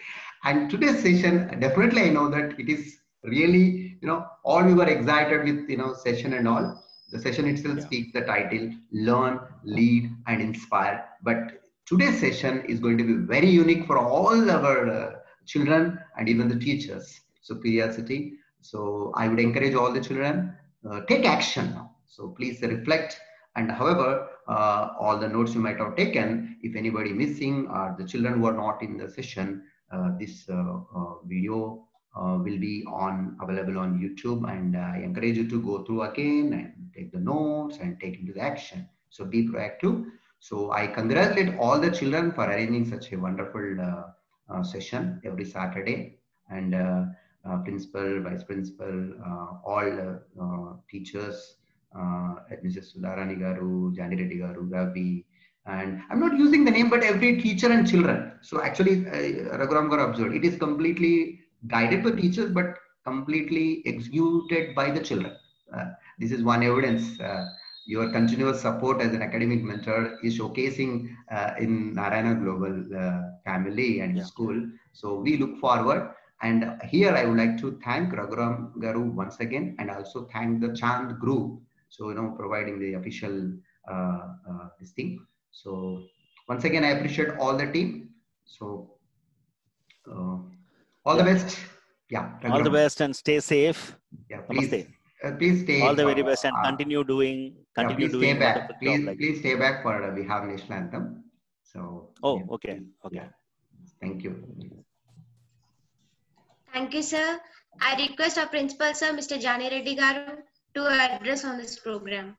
And today's session, definitely I know that it is really, all we were excited with, session and all. The session itself speaks the title, Learn, Lead and Inspire. But today's session is going to be very unique for all our children and even the teachers. So curiosity. So I would encourage all the children, take action now. So please reflect. And however, all the notes you might have taken, if anybody missing or the children who are not in the session, this video will be available on YouTube, and I encourage you to go through again and take the notes and take into the action. So be proactive. So I congratulate all the children for arranging such a wonderful session every Saturday, and principal, vice principal, all teachers, Mrs. Sudharani Garu, Jani Reddy Garu, Ravi, and I'm not using the name, but every teacher and children. So actually, Raghuram Garu observed, it is completely guided by teachers, but completely executed by the children. This is one evidence. Your continuous support as an academic mentor is showcasing in Narayana Global family and school. So we look forward. And here I would like to thank Raghuram Garu once again, and also thank the Chand group. So, providing the official this thing. So once again, I appreciate all the team. So all the best. Yeah. All the best and stay safe. Yeah, please, please stay. All the very best and continue doing. Please stay back. Please stay back for we have national anthem. So. Oh, okay. Okay. Yeah. Thank you. Thank you, sir. I request our principal, sir, Mr. Jani Reddy Garu, to address on this program.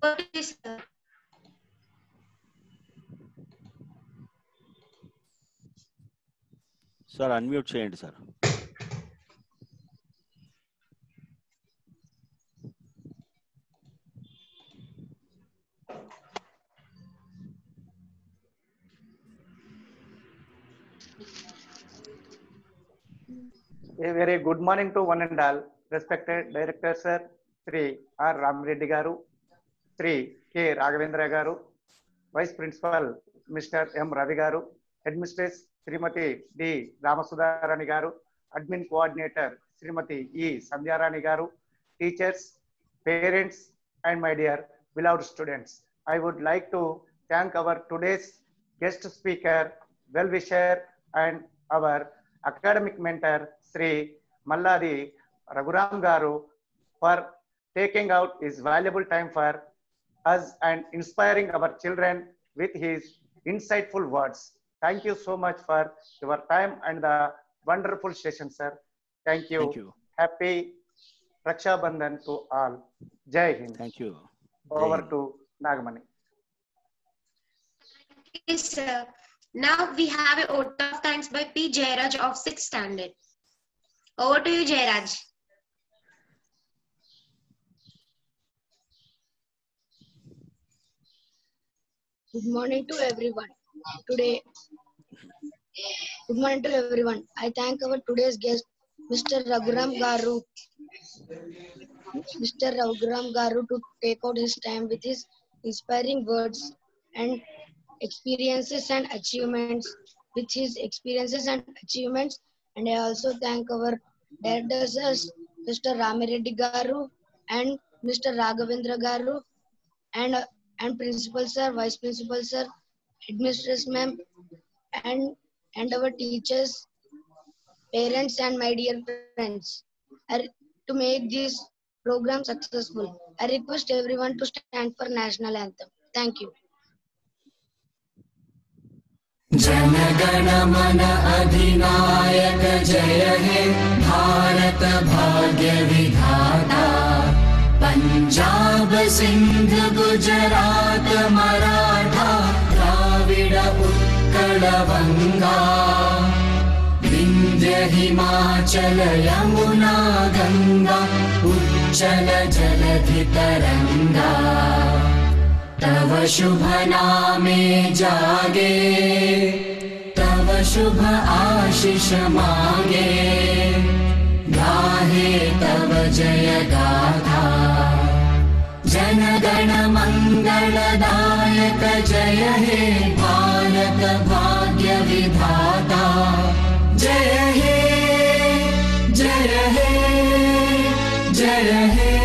Over to you, sir. Sir, unmute చేయండి sir. A very good morning to one and all. Respected Director Sir, Sri R. Ramreddy Garu, Sri K. Raghavendra Garu, Vice Principal Mr. M. Ravi Garu, Headmistress Srimati D. Ramasudharani Garu, Admin Coordinator Srimati E. Sandhyarani Garu, teachers, parents, and my dear beloved students. I would like to thank our today's guest speaker, well-wisher, and our academic mentor, Sri Malladi Raghuram Garu, for taking out his valuable time for us and inspiring our children with his insightful words. Thank you so much for your time and the wonderful session, sir. Thank you. Thank you. Happy Raksha Bandhan to all. Jai Hind. Thank you. Over to Nagamani. Thank you, sir. Now we have a vote of thanks by P. Jairaj of 6th standard. Over to you, Jairaj. Good morning to everyone. Good morning to everyone. I thank our today's guest, Mr. Raghuram Garu. Mr. Raghuram Garu to take out his time with his inspiring words and experiences and achievements. With his experiences and achievements, and I also thank our directors, Mr. Ramireddy Garu and Mr. Raghavendra Garu, and principal sir, vice principal sir, headmistress ma'am, and our teachers, parents, and my dear friends, to make this program successful. I request everyone to stand for national anthem. Thank you. Jana Gana मन अधिनायक जय हे भारत भाग्य विधाता पंजाब सिंध गुजरात मराठा द्राविड उत्कल बंगा विंध्य हिमाचल यमुना गंगा चञ्चल जलधि तरङ्गा तव शुभ नामे जागे तव शुभ आशीष मांगे गाहे तव जय गाथा जन गण मंगलदायक जय हे भारत भाग्य विधाता जय हे जय हे जय हे